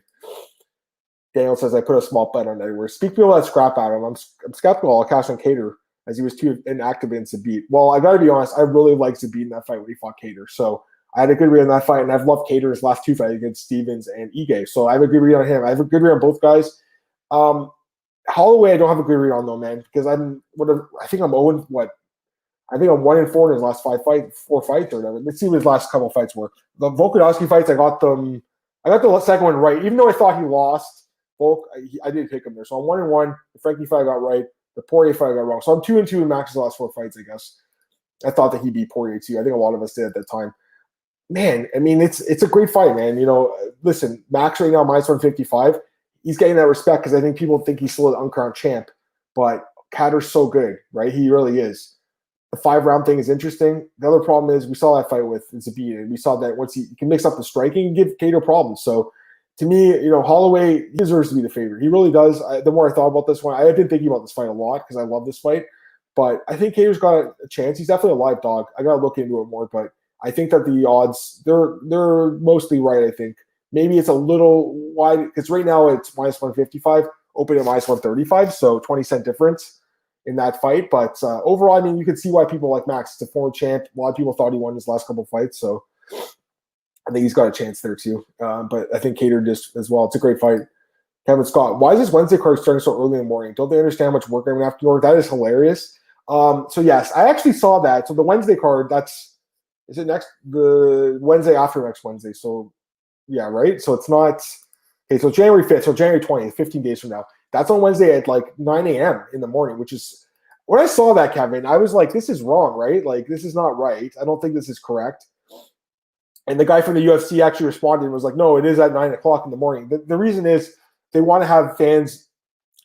Daniel says, I put a small bet on everywhere. Speak people that scrap at him. I'm skeptical. I'll cash on Cater as he was too inactive in Zabit. Well, I got to be honest. I really liked Zabit in that fight when he fought Cater. So I had a good read on that fight, and I've loved Cater's last two fights against Stevens and Ige. So I have a good read on him. I have a good read on both guys. Holloway, I don't have a good read on though, man, because I think I'm 0 what? I think I'm 1-4 in his last 4 fights or whatever. Let's see what his last couple fights were. The Volkanovski fights, I got the second one right, even though I thought he lost. I did pick him there. So I'm 1-1. The Frankie fight I got right. The Poirier fight I got wrong. So I'm 2-2 in Max's last 4 fights, I guess. I thought that he beat Poirier too. I think a lot of us did at that time. Man, I mean, it's a great fight, man. Listen, Max right now, minus 155. He's getting that respect because I think people think he's still an uncrowned champ. But Katter's so good, right? He really is. The 5-round thing is interesting. The other problem is we saw that fight with Zabit, and we saw that once he can mix up the striking and give Cater problems. So to me, Holloway, he deserves to be the favorite. He really does. The more I thought about this one, I have been thinking about this fight a lot because I love this fight. But I think Cater's got a chance. He's definitely a live dog. I got to look into it more. But I think that the odds, they're mostly right, I think. Maybe it's a little wide because right now it's minus 155, open at minus 135, so 20-cent difference in that fight. But overall, I mean, you can see why people like Max. It's a former champ. A lot of people thought he won his last couple of fights, so I think he's got a chance there too. But I think Cater just as well. It's a great fight. Kevin Scott, why is this Wednesday card starting so early in the morning? Don't they understand how much work I'm going to have to do? That is hilarious. So yes, I actually saw that. So the Wednesday card, is it the Wednesday after next Wednesday? So yeah, right? So it's not – okay, so January 5th, so January 20th, 15 days from now. That's on Wednesday at like 9 a.m. in the morning, which is – when I saw that, Kevin, I was like, this is wrong, right? Like, this is not right. I don't think this is correct. And the guy from the UFC actually responded and was like, no, it is at 9 o'clock in the morning. The reason is they want to have fans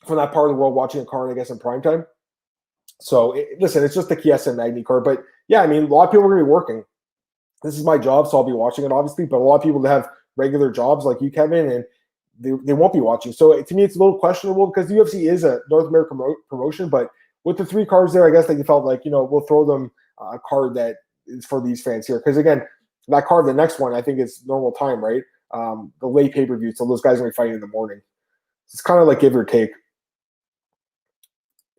from that part of the world watching a card, I guess, in primetime. So, listen, it's just the Chiesa and Magny card. But, yeah, I mean, a lot of people are going to be working. This is my job, so I'll be watching it, obviously. But a lot of people that have regular jobs like you, Kevin, and they won't be watching. So, to me, it's a little questionable because the UFC is a North American promotion. But with the 3 cards there, I guess that you felt like, we'll throw them a card that is for these fans here. Because, again, that card, the next one, I think is normal time, right? The late pay-per-view. So, those guys are going to be fighting in the morning. It's kind of like give or take.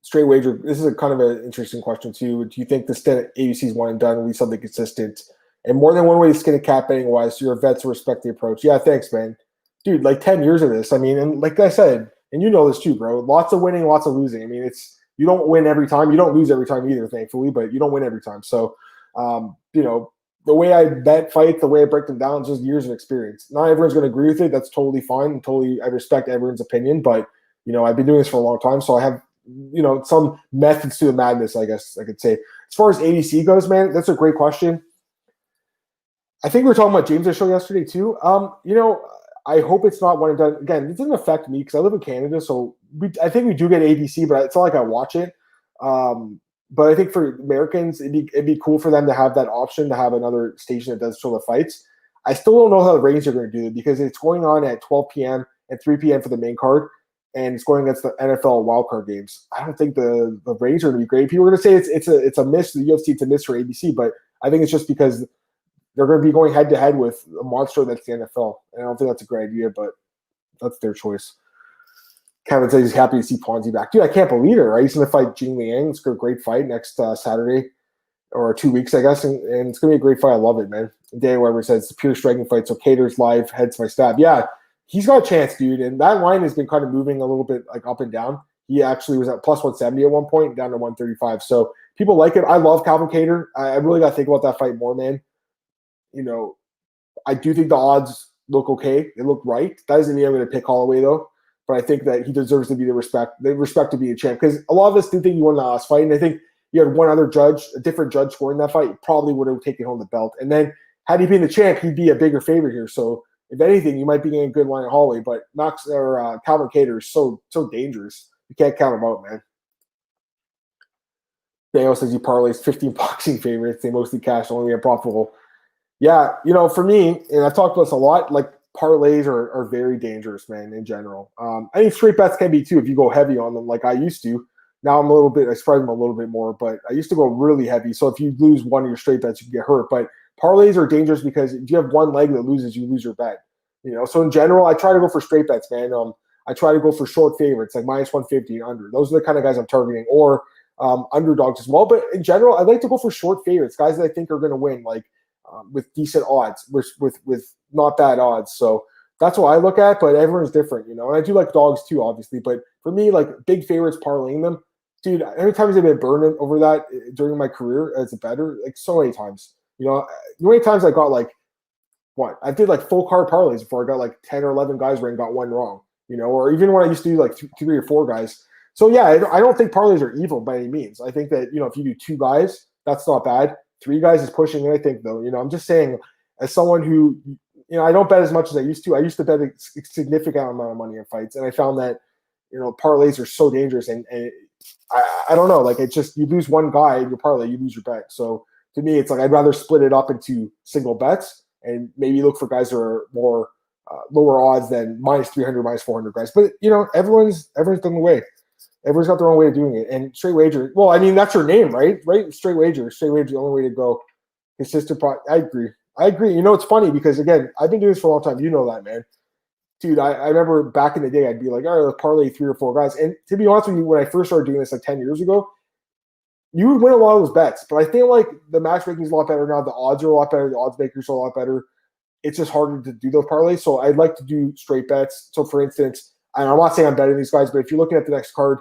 Straight wager. This is a kind of an interesting question too. Do you think the stint at ABC is one and done? Will be something consistent and more than one way to skin a cat betting wise? So your vets respect the approach. Yeah, thanks, man. Dude, like 10 years of this. I mean, and like I said, and you know this too, bro. Lots of winning, lots of losing. I mean, you don't win every time. You don't lose every time either, thankfully, but you don't win every time. So, the way I bet fights, the way I break them down, is just years of experience. Not everyone's going to agree with it. That's totally fine. I respect everyone's opinion, but I've been doing this for a long time, so I have some methods to the madness, I guess I could say. As far as ADC goes, man, that's a great question. I think we were talking about James' show yesterday too. I hope it's not one and done. Again, it doesn't affect me because I live in Canada, so I think we do get ADC, but it's not like I watch it. But I think for Americans, it'd be cool for them to have that option to have another station that does show the fights. I still don't know how the ratings are going to do it because it's going on at 12 p.m. and 3 p.m. for the main card. And it's going against the NFL wildcard games. I don't think the ratings are going to be great. People are going to say it's a miss. The UFC, it's a miss for ABC, but I think it's just because they're going to be going head to head with a monster that's the NFL. And I don't think that's a great idea, but that's their choice. Kevin says he's happy to see Ponzi back. Dude, I can't believe it. Right? He's going to fight Jing Liang. It's a great fight next Saturday or 2 weeks, I guess, and it's going to be a great fight. I love it, man. Dan Weber says it's a pure striking fight. So Cater's live, heads my stab. Yeah. He's got a chance, dude, and that line has been kind of moving a little bit like up and down. He actually was at plus 170 at one point, down to 135. So people like it. I love Calvin Kattar. I really got to think about that fight more, man. I do think the odds look okay. They look right. That doesn't mean I'm going to pick Holloway, though. But I think that he deserves to be the respect to be a champ. Because a lot of us do think he won the last fight, and I think you had one other judge, a different judge scoring that fight, probably would have taken home the belt. And then had he been the champ, he'd be a bigger favorite here. So if anything, you might be getting a good line of Holloway, but Calvin Kattar is so dangerous. You can't count him out, man. Daniel says he parlays 15 boxing favorites. They mostly cash, only get profitable. Yeah, for me, and I've talked about this a lot, like parlays are very dangerous, man, in general. I think straight bets can be too if you go heavy on them like I used to. Now I spread them a little bit more, but I used to go really heavy. So if you lose one of your straight bets, you can get hurt. But parlays are dangerous because if you have one leg that loses, you lose your bet. So in general, I try to go for straight bets, man. I try to go for short favorites, like minus 150 and under. Those are the kind of guys I'm targeting, or underdogs as well. But in general, I like to go for short favorites, guys that I think are going to win, like with decent odds, with not bad odds. So that's what I look at, but everyone's different, And I do like dogs too, obviously. But for me, like big favorites, parlaying them, dude, how many times have I been burned over that during my career as a bettor? Like so many times. How many times I got like, what? I did like full card parlays before I got like 10 or 11 guys where I got one wrong, or even when I used to do like 3 or 4 guys. So yeah, I don't think parlays are evil by any means. I think that, if you do 2 guys, that's not bad. 3 guys is pushing it, I think, though. I'm just saying, as someone who, I don't bet as much as I used to. I used to bet a significant amount of money in fights, and I found that, parlays are so dangerous. And I don't know, like it's just, you lose one guy in your parlay, you lose your bet. So to me, it's like I'd rather split it up into single bets and maybe look for guys that are more lower odds than minus 300, minus 400 guys. But, everyone's done the way. Everyone's got their own way of doing it. And straight wager, well, I mean, that's your name, right? Right? Straight wager is the only way to go. Consistent I agree. It's funny because, again, I've been doing this for a long time. You know that, man. Dude, I remember back in the day, I'd be like, all right, let's parlay 3 or 4 guys. And to be honest with you, when I first started doing this like 10 years ago, you would win a lot of those bets. But I feel like the matchmaking is a lot better now. The odds are a lot better. The odds makers are a lot better. It's just harder to do those parlays. So I'd like to do straight bets. So, for instance, and I'm not saying I'm betting these guys, but if you're looking at the next card,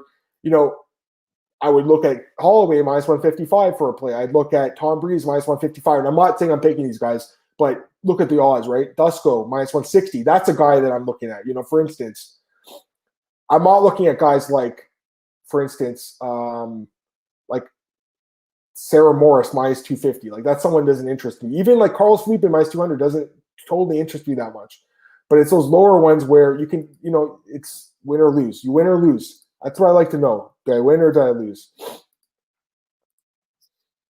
I would look at Holloway minus 155 for a play. I'd look at Tom Breeze minus 155. And I'm not saying I'm picking these guys, but look at the odds, right? Dusko minus 160. That's a guy that I'm looking at. For instance, I'm not looking at guys like, for instance, like Sarah Morris minus 250. Like that's someone that doesn't interest me. Even like Carlos Felipe minus 200 doesn't totally interest me that much. But it's those lower ones where you can, it's win or lose. You win or lose. That's what I like to know. Did I win or did I lose?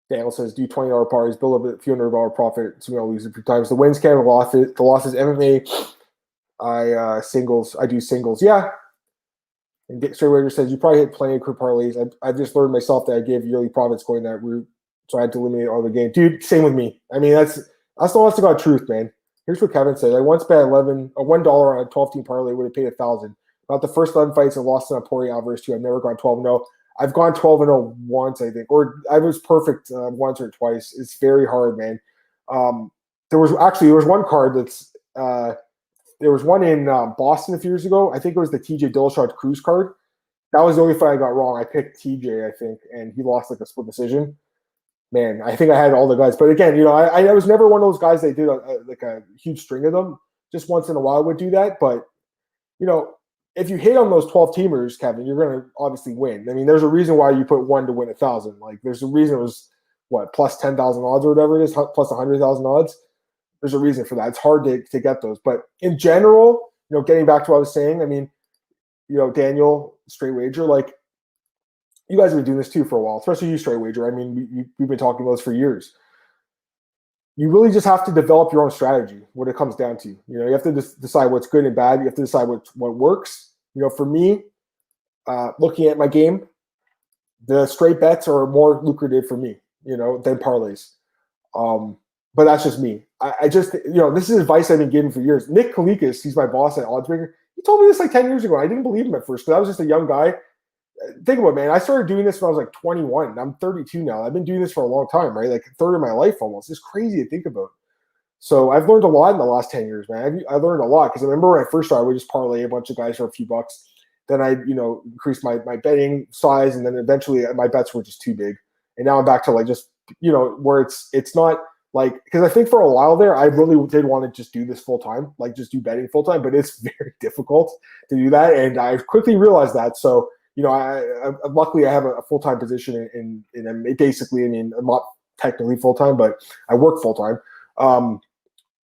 Daniel says, do $20 parties, build a few $100 profit, so we all lose a few times. The wins can, the losses MMA. I do singles. Yeah. And Straight Wager says, you probably hit plenty of quick parlays. I just learned myself that I gave yearly profits going that route, so I had to eliminate all the game. Dude, same with me. I mean, that's the honest to God truth, man. Here's what Kevin said. I once bet $1 on a 12-team parlay, would have paid $1,000. About the first 11 fights, I lost on Poirier Alves too. I've never gone 12-0. I've gone 12-0 once, I think, or I was perfect once or twice. It's very hard, man. There was one card that's there was one in Boston a few years ago. I think it was the TJ Dillashaw Cruz card. That was the only fight I got wrong. I picked TJ, I think, and he lost like a split decision. Man, I think I had all the guys. But again, I was never one of those guys that did a huge string of them. Just once in a while I would do that. But, if you hit on those 12-teamers, Kevin, you're going to obviously win. I mean, there's a reason why you put one to win 1,000. Like, there's a reason it was, plus 10,000 odds or whatever it is, plus 100,000 odds. There's a reason for that. It's hard to get those. But in general, getting back to what I was saying, I mean, Daniel, Straight Wager, like, you guys have been doing this too for a while, especially you, Straight Wager. I mean, we've been talking about this for years. You really just have to develop your own strategy, what it comes down to. You have to decide what's good and bad. You have to decide what works. For me, looking at my game, the straight bets are more lucrative for me, than parlays. But that's just me. I just, this is advice I've been given for years. Nick Kalikas, he's my boss at Oddsbreaker. He told me this like 10 years ago. I didn't believe him at first because I was just a young guy. Think about it, man. I started doing this when I was like 21. I'm 32 now. I've been doing this for a long time, right? Like a third of my life almost. It's crazy to think about. So I've learned a lot in the last 10 years, man. I learned a lot because I remember when I first started, I would just parlay a bunch of guys for a few bucks. Then I, increased my betting size, and then eventually my bets were just too big. And now I'm back to like just, where it's not like, because I think for a while there, I really did want to just do this full time, like just do betting full time, but it's very difficult to do that. And I quickly realized that. So, I luckily I have a full-time position in basically, I mean, I'm not technically full-time, but I work full-time.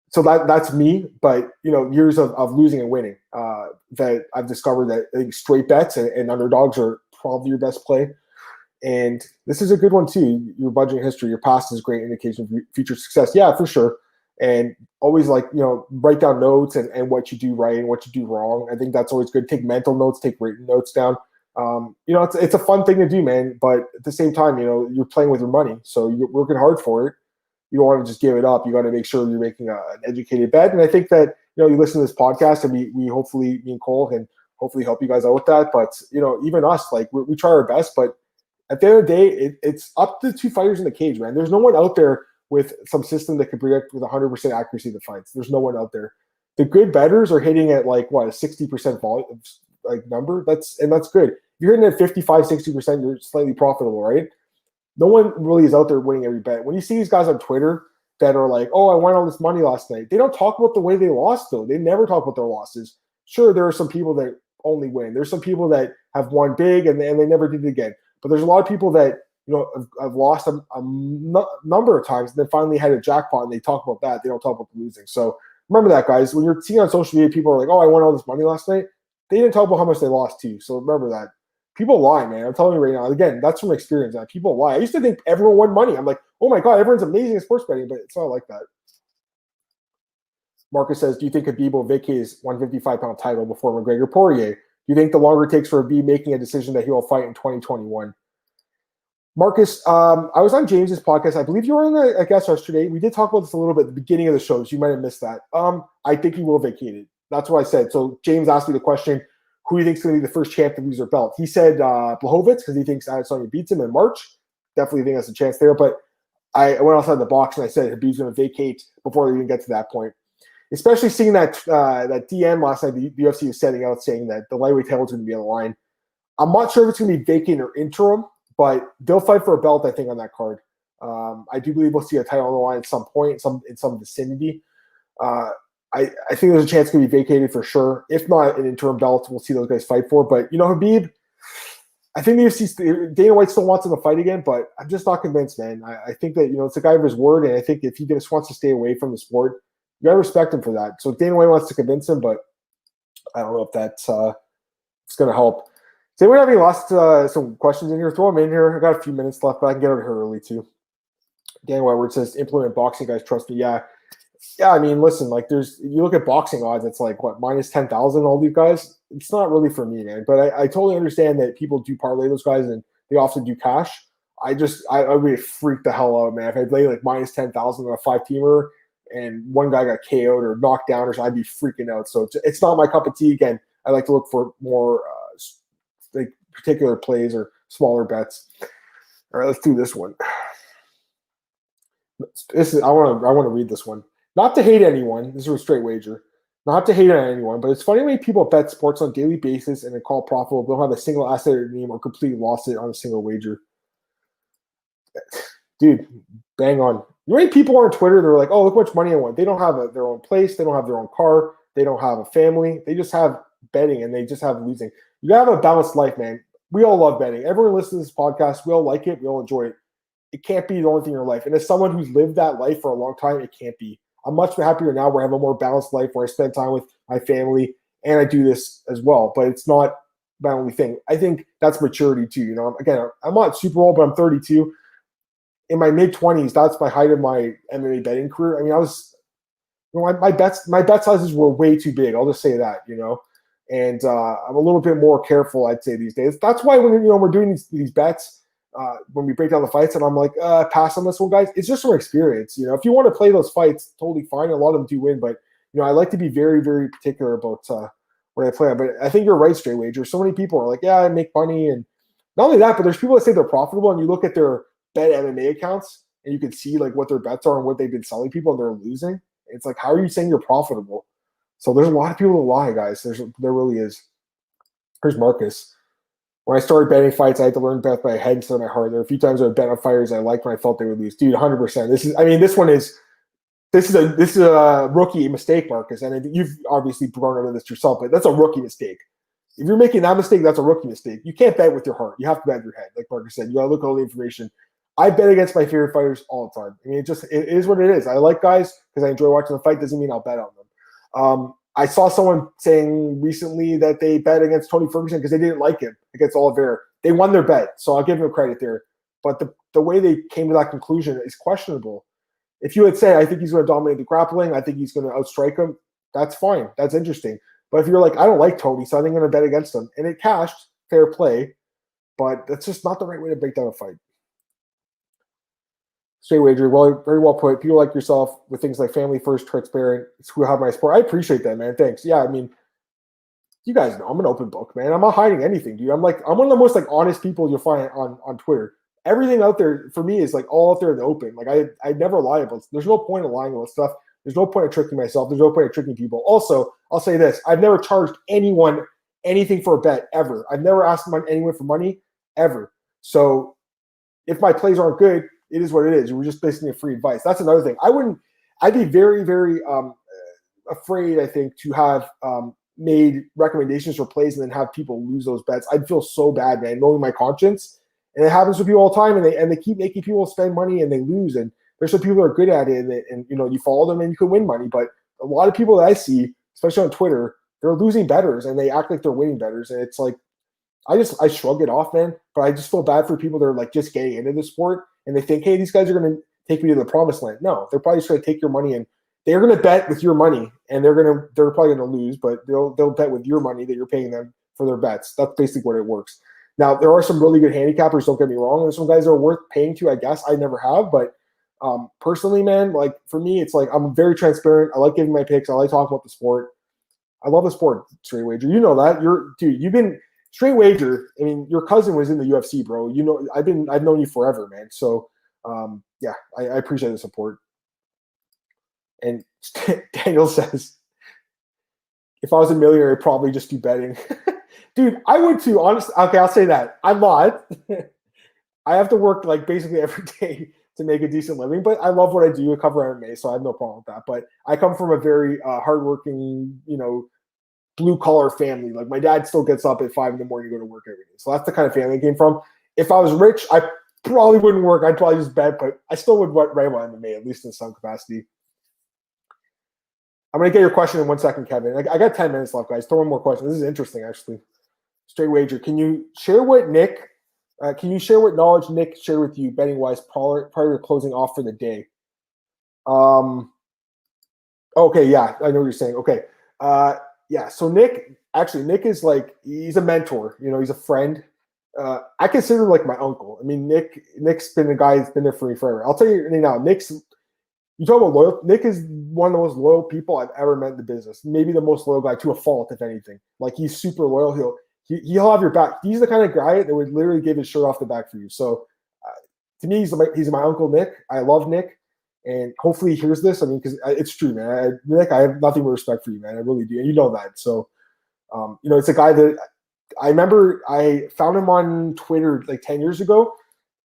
So that's me, but years of losing and winning, that I've discovered that I think straight bets and underdogs are probably your best play. And this is a good one too. Your budgeting history, your past is a great indication of future success. Yeah, for sure. And always write down notes and what you do right and what you do wrong. I think that's always good. Take mental notes, take written notes down. It's a fun thing to do, man. But at the same time, you're playing with your money, so you're working hard for it. You don't want to just give it up. You got to make sure you're making an educated bet. And I think that you listen to this podcast, and we hopefully, me and Cole can hopefully help you guys out with that. But even us, like we try our best. But at the end of the day, it's up to the two fighters in the cage, man. There's no one out there with some system that can predict with 100% accuracy the fights. There's no one out there. The good bettors are hitting at like what, a 60% volume like number. That's good. If you're hitting at 55, 60%, you're slightly profitable, right? No one really is out there winning every bet. When you see these guys on Twitter that are like, oh, I won all this money last night, they don't talk about the way they lost, though. They never talk about their losses. Sure, there are some people that only win. There's some people that have won big and they never did it again. But there's a lot of people that have lost a number of times and then finally had a jackpot, and they talk about that. They don't talk about the losing. So remember that, guys. When you're seeing on social media, people are like, oh, I won all this money last night. They didn't talk about how much they lost too. So remember that. People lie, man. I'm telling you right now. Again, that's from experience. Man. People lie. I used to think everyone won money. I'm like, oh my God, everyone's amazing at sports betting, but it's not like that. Markus says, do you think Khabib will vacate his 155-pound title before McGregor Poirier? Do you think the longer it takes for Khabib making a decision that he will fight in 2021? Markus, I was on James's podcast. I believe you were on a guest yesterday. We did talk about this a little bit at the beginning of the show, so you might have missed that. I think he will vacate it. That's what I said. So James asked me the question, who do you think is going to be the first champ to lose their belt? He said Blachowicz because he thinks Adesanya beats him in March. Definitely think that's a chance there. But I went outside the box and I said Khabib's going to vacate before they even get to that point. Especially seeing that DM last night, the UFC was setting out saying that the lightweight title is going to be on the line. I'm not sure if it's going to be vacant or interim, but they'll fight for a belt, I think, on that card. I do believe we'll see a title on the line at some point, in some vicinity. I think there's a chance it's going to be vacated for sure. If not an interim belt, we'll see those guys fight for. But, Khabib, I think the UFC, Dana White still wants him to fight again, but I'm just not convinced, man. I think that, it's a guy of his word, and I think if he just wants to stay away from the sport, you got to respect him for that. So Dana White wants to convince him, but I don't know if that's it's going to help. Does anyone have any last some questions in here? Throw them in here. I got a few minutes left, but I can get out of here early too. Dan Whiteward says, implement boxing, guys. Trust me. Yeah. Yeah, I mean, listen, like you look at boxing odds, it's like, what, minus 10,000, all these guys? It's not really for me, man. But I totally understand that people do parlay those guys and they often do cash. I would freak the hell out, man. If I play like minus 10,000 on a 5-teamer and one guy got KO'd or knocked down or something, I'd be freaking out. So it's not my cup of tea. Again, I like to look for more like particular plays or smaller bets. All right, let's do this one. I want to read this one. Not to hate anyone. This is a straight wager. Not to hate on anyone, but it's funny when people bet sports on a daily basis and then call profitable, but don't have a single asset or name or completely lost it on a single wager. Dude, bang on. You know, many people on Twitter, they're like, oh, look how much money I won. They don't have their own place. They don't have their own car. They don't have a family. They just have betting and they just have losing. You got to have a balanced life, man. We all love betting. Everyone listens to this podcast. We all like it. We all enjoy it. It can't be the only thing in your life. And as someone who's lived that life for a long time, it can't be. I'm much happier now where I have a more balanced life, where I spend time with my family, and I do this as well. But it's not my only thing. I think that's maturity too. You know, again, I'm not super old, but I'm 32. In my mid-20s, that's my height of my MMA betting career. I mean, I was, you know, my bet sizes were way too big. I'll just say that, you know. And I'm a little bit more careful, I'd say, these days. That's why when we're doing these bets, when we break down the fights, and I'm like, pass on this one, guys. It's just from experience. You know, if you want to play those fights, totally fine. A lot of them do win, but you know, I like to be very, very particular about what I play on. But I think you're right, straight wager. So many people are like, yeah, I make money, and not only that, but there's people that say they're profitable, and you look at their bet MMA accounts, and you can see like what their bets are and what they've been selling people, and they're losing. It's like, how are you saying you're profitable? So there's a lot of people that lie, guys. There really is. Here's Markus. When I started betting fights, I had to learn bet by head instead of my heart. There were a few times I bet on fighters I liked when I felt they would lose. Dude, 100%. This is a rookie mistake, Markus, and you've obviously grown out of this yourself, but that's a rookie mistake. If you're making that mistake, that's a rookie mistake. You can't bet with your heart. You have to bet with your head, like Markus said. You got to look at all the information. I bet against my favorite fighters all the time. I mean, it is what it is. I like guys because I enjoy watching the fight. Doesn't mean I'll bet on them. I saw someone saying recently that they bet against Tony Ferguson because they didn't like him against Oliveira. They won their bet, so I'll give them credit there. But the way they came to that conclusion is questionable. If you had said, I think he's going to dominate the grappling, I think he's going to outstrike him, that's fine. That's interesting. But if you're like, I don't like Tony, so I think I'm going to bet against him, and it cashed, fair play, but that's just not the right way to break down a fight. Straight wager, well, very well put. People like yourself with things like family first, transparent, it's who have my support. I appreciate that, man. Thanks. Yeah, I mean, you guys know I'm an open book, man. I'm not hiding anything, dude. I'm one of the most like honest people you'll find on Twitter. Everything out there for me is like all out there in the open. Like I never lie about. There's no point of lying about stuff. There's no point of tricking myself. There's no point of tricking people. Also, I'll say this: I've never charged anyone anything for a bet ever. I've never asked anyone for money ever. So if my plays aren't good, it is what it is. We're just basically free advice. That's another thing. I'd be very, very afraid, I think, to have made recommendations for plays and then have people lose those bets. I'd feel so bad, man, knowing my conscience. And it happens with people all the time, and they keep making people spend money and they lose. And there's some people that are good at it, and you know, you follow them and you can win money. But a lot of people that I see, especially on Twitter, they're losing bettors and they act like they're winning bettors. And it's like, I shrug it off, man. But I just feel bad for people that are like just getting into the sport and they think, hey, these guys are going to take me to the promised land. No, they're probably just going to take your money and they're going to bet with your money, and they're probably going to lose, but they'll bet with your money that you're paying them for their bets. That's basically what it works. Now, there are some really good handicappers, don't get me wrong. There's some guys that are worth paying to, I guess. I never have, but personally, man, like for me, it's like I'm very transparent. I like giving my picks. I like talking about the sport. I love the sport, straight wager. You know that. You've been straight wager. I mean, your cousin was in the UFC, bro. You know, I've known you forever, man. So yeah, I appreciate the support. And Daniel says, if I was a millionaire, I'd probably just do betting. Dude, I would too, honestly. Okay, I'll say that. I'm not. I have to work like basically every day to make a decent living, but I love what I do. I cover MMA, so I have no problem with that. But I come from a very hardworking, you know, blue-collar family. Like my dad still gets up at 5 a.m. to go to work every day. So that's the kind of family I came from. If I was rich, I probably wouldn't work. I'd probably just bet, but I still would write about MMA, at least in some capacity. I'm going to get your question in 1 second, Kevin. I got 10 minutes left, guys. Throw in more questions. This is interesting, actually. Straight wager. Can you share what knowledge Nick shared with you betting wise prior to closing off for the day? Okay, yeah, I know what you're saying. Okay. Yeah, so Nick is like, he's a mentor, he's a friend. I consider him like my uncle. I mean, Nick's been the guy that's been there for me forever. I'll tell you now, you talk about loyal. Nick is one of the most loyal people I've ever met in the business. Maybe the most loyal guy, to a fault, if anything. Like, he's super loyal. He'll have your back. He's the kind of guy that would literally give his shirt off the back for you. So to me, he's my uncle Nick. I love Nick, and hopefully he hears this. I mean, because it's true, man. Nick, I have nothing but respect for you, man. I really do, and you know that. So, it's a guy that I remember. I found him on Twitter like 10 years ago.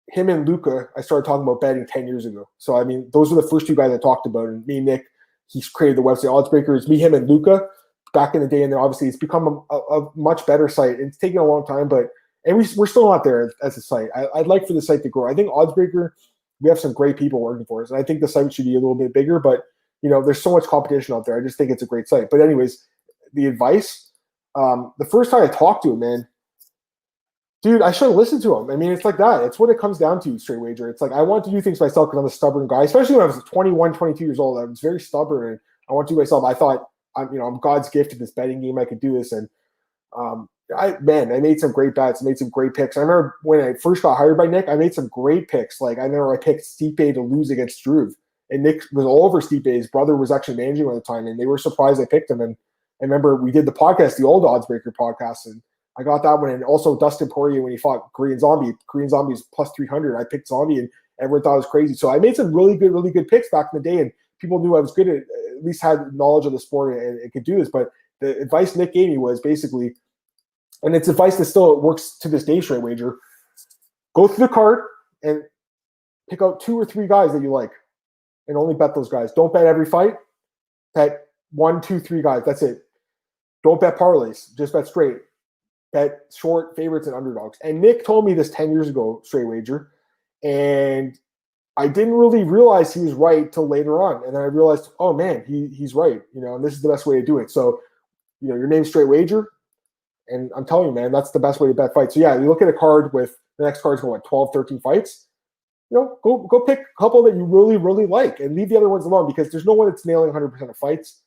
Him and Luca, I started talking about betting 10 years ago. So, I mean, those are the first two guys I talked about. And me and Nick, he's created the website Oddsbreaker. It's me, him, and Luca back in the day. And then obviously it's become a much better site. It's taken a long time, and we're still not there as a site. I'd like for the site to grow. I think Oddsbreaker, we have some great people working for us. And I think the site should be a little bit bigger, but, there's so much competition out there. I just think it's a great site. But anyways, the advice, the first time I talked to him, man, dude, I should have listened to him. I mean, it's like that. It's what it comes down to, straight wager. It's like, I want to do things myself because I'm a stubborn guy, especially when I was 21, 22 years old. I was very stubborn, and I want to do myself. I thought, I'm God's gift to this betting game. I could do this. And I made some great bets, made some great picks. I remember when I first got hired by Nick, I made some great picks. Like, I remember I picked Stipe to lose against Struve, and Nick was all over Stipe. His brother was actually managing at the time, and they were surprised I picked him. And I remember we did the podcast, the old Oddsbreaker podcast, and I got that one. And also Dustin Poirier when he fought Korean Zombie. Korean Zombie's plus 300. I picked Zombie, and everyone thought it was crazy. So I made some really good picks back in the day, and people knew I was good at least had knowledge of the sport and could do this. But the advice Nick gave me was basically, and it's advice that still works to this day, straight wager, go through the card and pick out 2 or 3 guys that you like and only bet those guys. Don't bet every fight. Bet 1, 2, 3 guys. That's it. Don't bet parlays. Just bet straight. Bet short favorites and underdogs. And Nick told me this 10 years ago, straight wager, and I didn't really realize he was right till later on. And then I realized, oh man, he's right. And this is the best way to do it. So, your name's Straight Wager, and I'm telling you, man, that's the best way to bet fights. So yeah, you look at a card with the next card's going 12, 13 fights. Go pick a couple that you really, really like and leave the other ones alone, because there's no one that's nailing 100% of fights.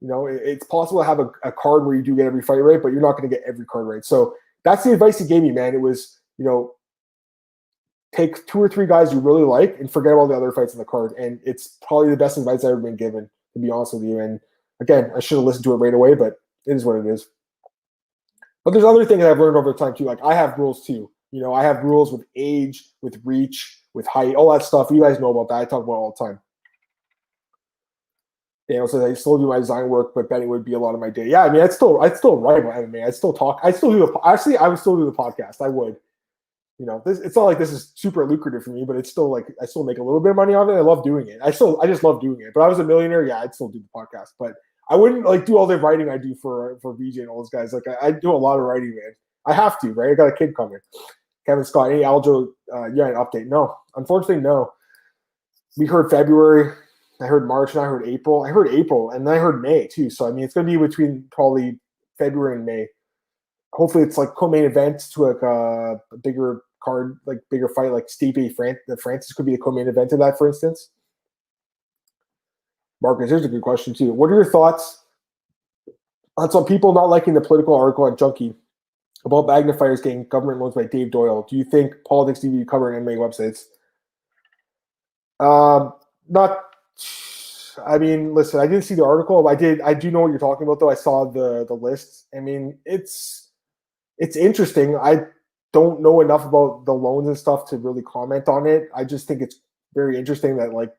It's possible to have a card where you do get every fight right, but you're not going to get every card right. So that's the advice he gave me, man. It was, take 2 or 3 guys you really like and forget all the other fights in the card. And it's probably the best advice I've ever been given, to be honest with you. And again, I should have listened to it right away, but it is what it is. But there's other things that I've learned over time too. Like, I have rules too. I have rules with age, with reach, with height, all that stuff. You guys know about that. I talk about it all the time. Daniel says I still do my design work, but betting would be a lot of my day. Yeah, I mean, I'd still write about MMA. I'd still talk. I would still do the podcast. I would. It's not like this is super lucrative for me, but it's still like I still make a little bit of money off it. I love doing it. I just love doing it. But I was a millionaire, yeah, I'd still do the podcast. But I wouldn't do all the writing I do for VJ and all those guys. Like, I do a lot of writing, man. I have to, right? I got a kid coming. Kevin Scott, any Aljo, an update? No, unfortunately, no. We heard February. I heard March, and I heard April. I heard April, and then I heard May too. So I mean, it's going to be between probably February and May. Hopefully, it's like co-main event to like a bigger card, like bigger fight, like Stipe Francis could be a co-main event of that, for instance. Markus, here's a good question too. What are your thoughts on some people not liking the political article on Junkie about magnifiers getting government loans by Dave Doyle? Do you think politics need to be covered in MMA websites? Not. I mean, listen, I didn't see the article. I do know what you're talking about, though. I saw the list. I mean, it's interesting. I don't know enough about the loans and stuff to really comment on it. I just think it's very interesting that, like,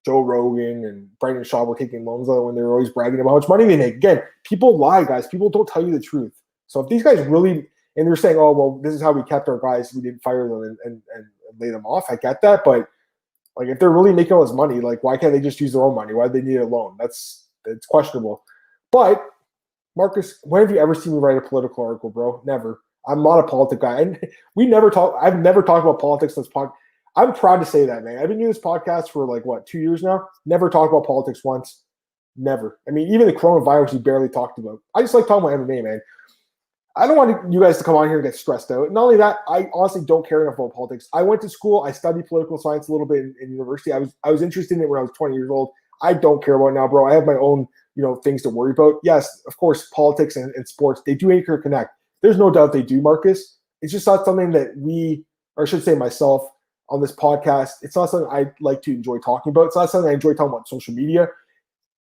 Joe Rogan and Brendan Shaw were taking loans when they're always bragging about how much money they make. Again, people lie, guys. People don't tell you the truth. So if these guys really, and they're saying, oh, well, this is how we kept our guys, we didn't fire them and lay them off, I get that. But like, if they're really making all this money, like, why can't they just use their own money? Why do they need a loan? It's questionable. But Markus, when have you ever seen me write a political article, bro? Never. I'm not a politic guy. And I've never talked about politics on this podcast. I'm proud to say that, man. I've been doing this podcast for 2 years now. Never talked about politics once. Never. I mean, even the coronavirus we barely talked about. I just like talking about MMA, man. I don't want you guys to come on here and get stressed out. Not only that, I honestly don't care enough about politics. I went to school. I studied political science a little bit in university. I was interested in it when I was 20 years old. I don't care about it now, bro. I have my own, things to worry about. Yes, of course, politics and sports, they do interconnect. There's no doubt they do, Marcus. It's just not something that or I should say myself, on this podcast, it's not something I like to enjoy talking about. It's not something I enjoy talking about on social media.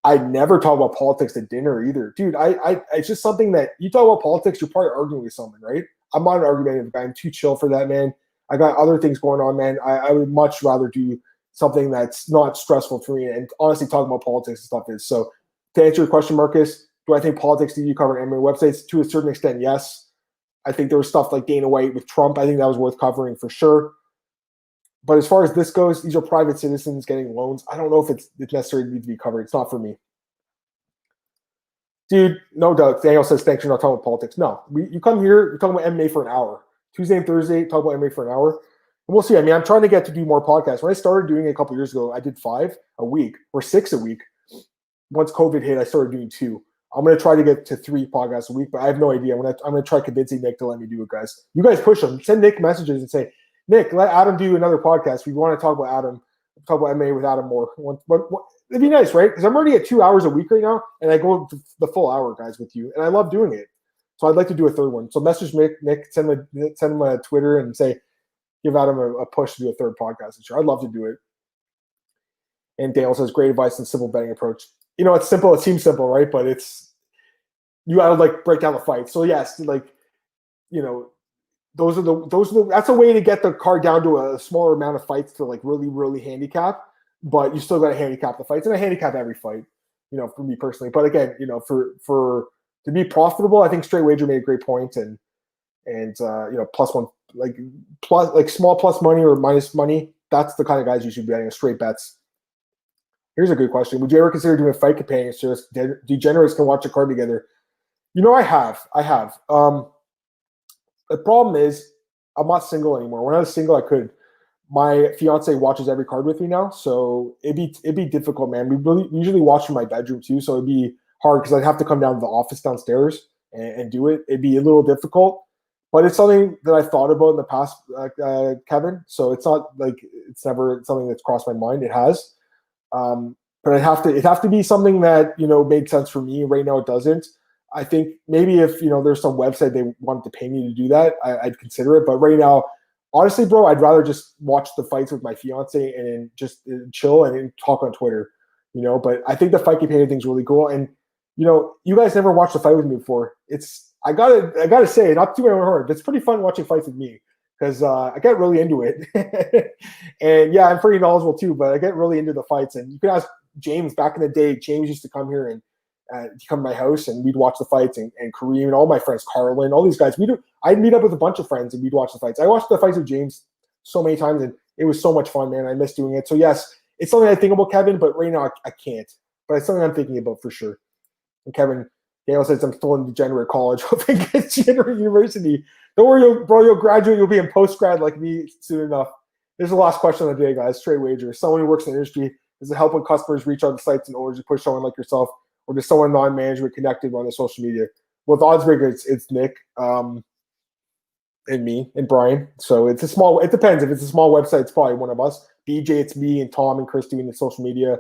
I never talk about politics at dinner either. Dude, it's just something that you talk about politics, you're probably arguing with someone, right? I'm not an argumentative guy. I'm too chill for that, man. I got other things going on, man. I would much rather do something that's not stressful for me. And honestly, talking about politics and stuff is. So to answer your question, Marcus, do I think politics need to be covered on MMA websites? To a certain extent, yes. I think there was stuff like Dana White with Trump. I think that was worth covering for sure. But as far as this goes, these are private citizens getting loans. I don't know if it's necessarily need to be covered. It's not for me. Dude, no doubt. Daniel says, thanks, you're not talking about politics. No, you come here, you're talking about MMA for an hour. Tuesday and Thursday, talk about MMA for an hour. And we'll see. I mean, I'm trying to get to do more podcasts. When I started doing it a couple years ago, I did 5 a week or 6 a week. Once COVID hit, I started doing 2. I'm going to try to get to 3 podcasts a week, but I have no idea. I'm going to try convincing Nick to let me do it, guys. You guys push him. Send Nick messages and say, Nick, let Adam do another podcast. We want to talk about Adam, talk about MMA with Adam more. It'd be nice, right? Because I'm already at 2 hours a week right now, and I go the full hour, guys, with you, and I love doing it. So I'd like to do a third one. So message Nick, send him a Twitter and say, give Adam a push to do a third podcast. Sure, I'd love to do it. And Dale says, great advice and simple betting approach. It's simple. It seems simple, right? But you got to break down the fight. So yes, that's a way to get the card down to a smaller amount of fights to really, really handicap, but you still got to handicap the fights, and I handicap every fight, for me personally. But again, for to be profitable, I think Straight Wager made a great point, and plus one, small plus money or minus money, that's the kind of guys you should be betting straight bets. Here's a good question. Would you ever consider doing a fight companion so degenerates can watch a card together? I have. The problem is I'm not single anymore. When I was single, I could. My fiance watches every card with me now, so it'd be difficult, man. We usually watch in my bedroom too, so it'd be hard because I'd have to come down to the office downstairs and do it. It'd be a little difficult, but it's something that I've thought about in the past, Kevin. So it's not it's never something that's crossed my mind. It has, but it'd have to be something that made sense for me. Right now, it doesn't. I think maybe if there's some website they wanted to pay me to do that, I'd consider it. But right now, honestly, bro, I'd rather just watch the fights with my fiance and just chill and talk on Twitter, But I think the fight companion thing's really cool. And you guys never watched a fight with me before. I gotta say, not too many hard. It's pretty fun watching fights with me because I get really into it. And yeah, I'm pretty knowledgeable too, but I get really into the fights. And you can ask James back in the day. James used to come here and come to my house and we'd watch the fights, and Kareem and all my friends, Carlin, all these guys. I'd meet up with a bunch of friends and we'd watch the fights. I watched the fights with James so many times and it was so much fun, man. I miss doing it. So yes, it's something I think about, Kevin, but right now I can't. But it's something I'm thinking about for sure. And Kevin, Daniel says I'm still in degenerate college, hoping to get degenerate university. Don't worry, bro, you'll graduate, you'll be in post-grad like me soon enough. Here's the last question of the day, guys. Straight wager. Someone who works in the industry, does it help when customers reach out to sites in order to push someone like yourself, or does someone non-management connected on the social media? Well, the odds breaker, it's Nick and me and Brian. So it depends. If it's a small website, it's probably one of us. BJ, it's me and Tom and Chris doing the social media.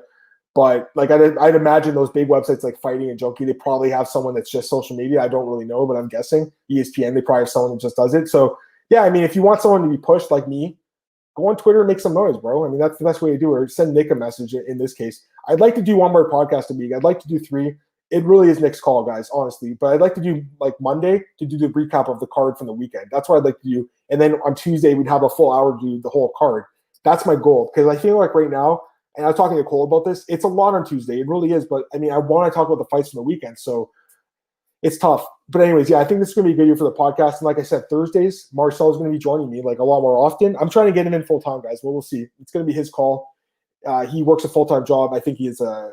But I'd imagine those big websites like Fighting and Junkie, they probably have someone that's just social media. I don't really know, but I'm guessing. ESPN, they probably have someone that just does it. So yeah, I mean, if you want someone to be pushed like me, go on Twitter and make some noise, bro. I mean, that's the best way to do it. Or send Nick a message in this case. I'd like to do one more podcast a week. I'd like to do 3. It really is Nick's call, guys, honestly. But I'd like to do Monday to do the recap of the card from the weekend. That's what I'd like to do. And then on Tuesday, we'd have a full hour to do the whole card. That's my goal. Because I feel like right now, and I was talking to Cole about this, it's a lot on Tuesday. It really is. But I mean, I want to talk about the fights from the weekend. So it's tough. But anyways, yeah, I think this is going to be a good year for the podcast. And like I said, Thursdays, Marcel is going to be joining me a lot more often. I'm trying to get him in full time, guys. Well, we'll see. It's going to be his call. He works a full-time job. I think he's a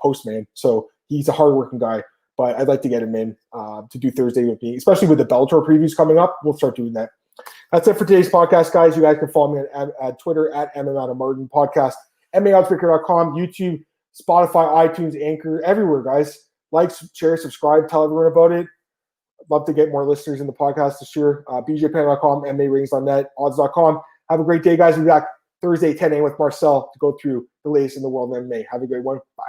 postman. So he's a hardworking guy. But I'd like to get him in to do Thursday with me, especially with the Bellator previews coming up. We'll start doing that. That's it for today's podcast, guys. You guys can follow me at Twitter at MMAOB Podcast, MMAObspeaker.com, YouTube, Spotify, iTunes, Anchor, everywhere, guys. Like, share, subscribe, tell everyone about it. I'd love to get more listeners in the podcast this year. BJPen.com, MMARings.net, odds.com. Have a great day, guys. We'll be back Thursday, 10 a.m. with Marcel to go through the latest in the world of MMA. Have a great one. Bye.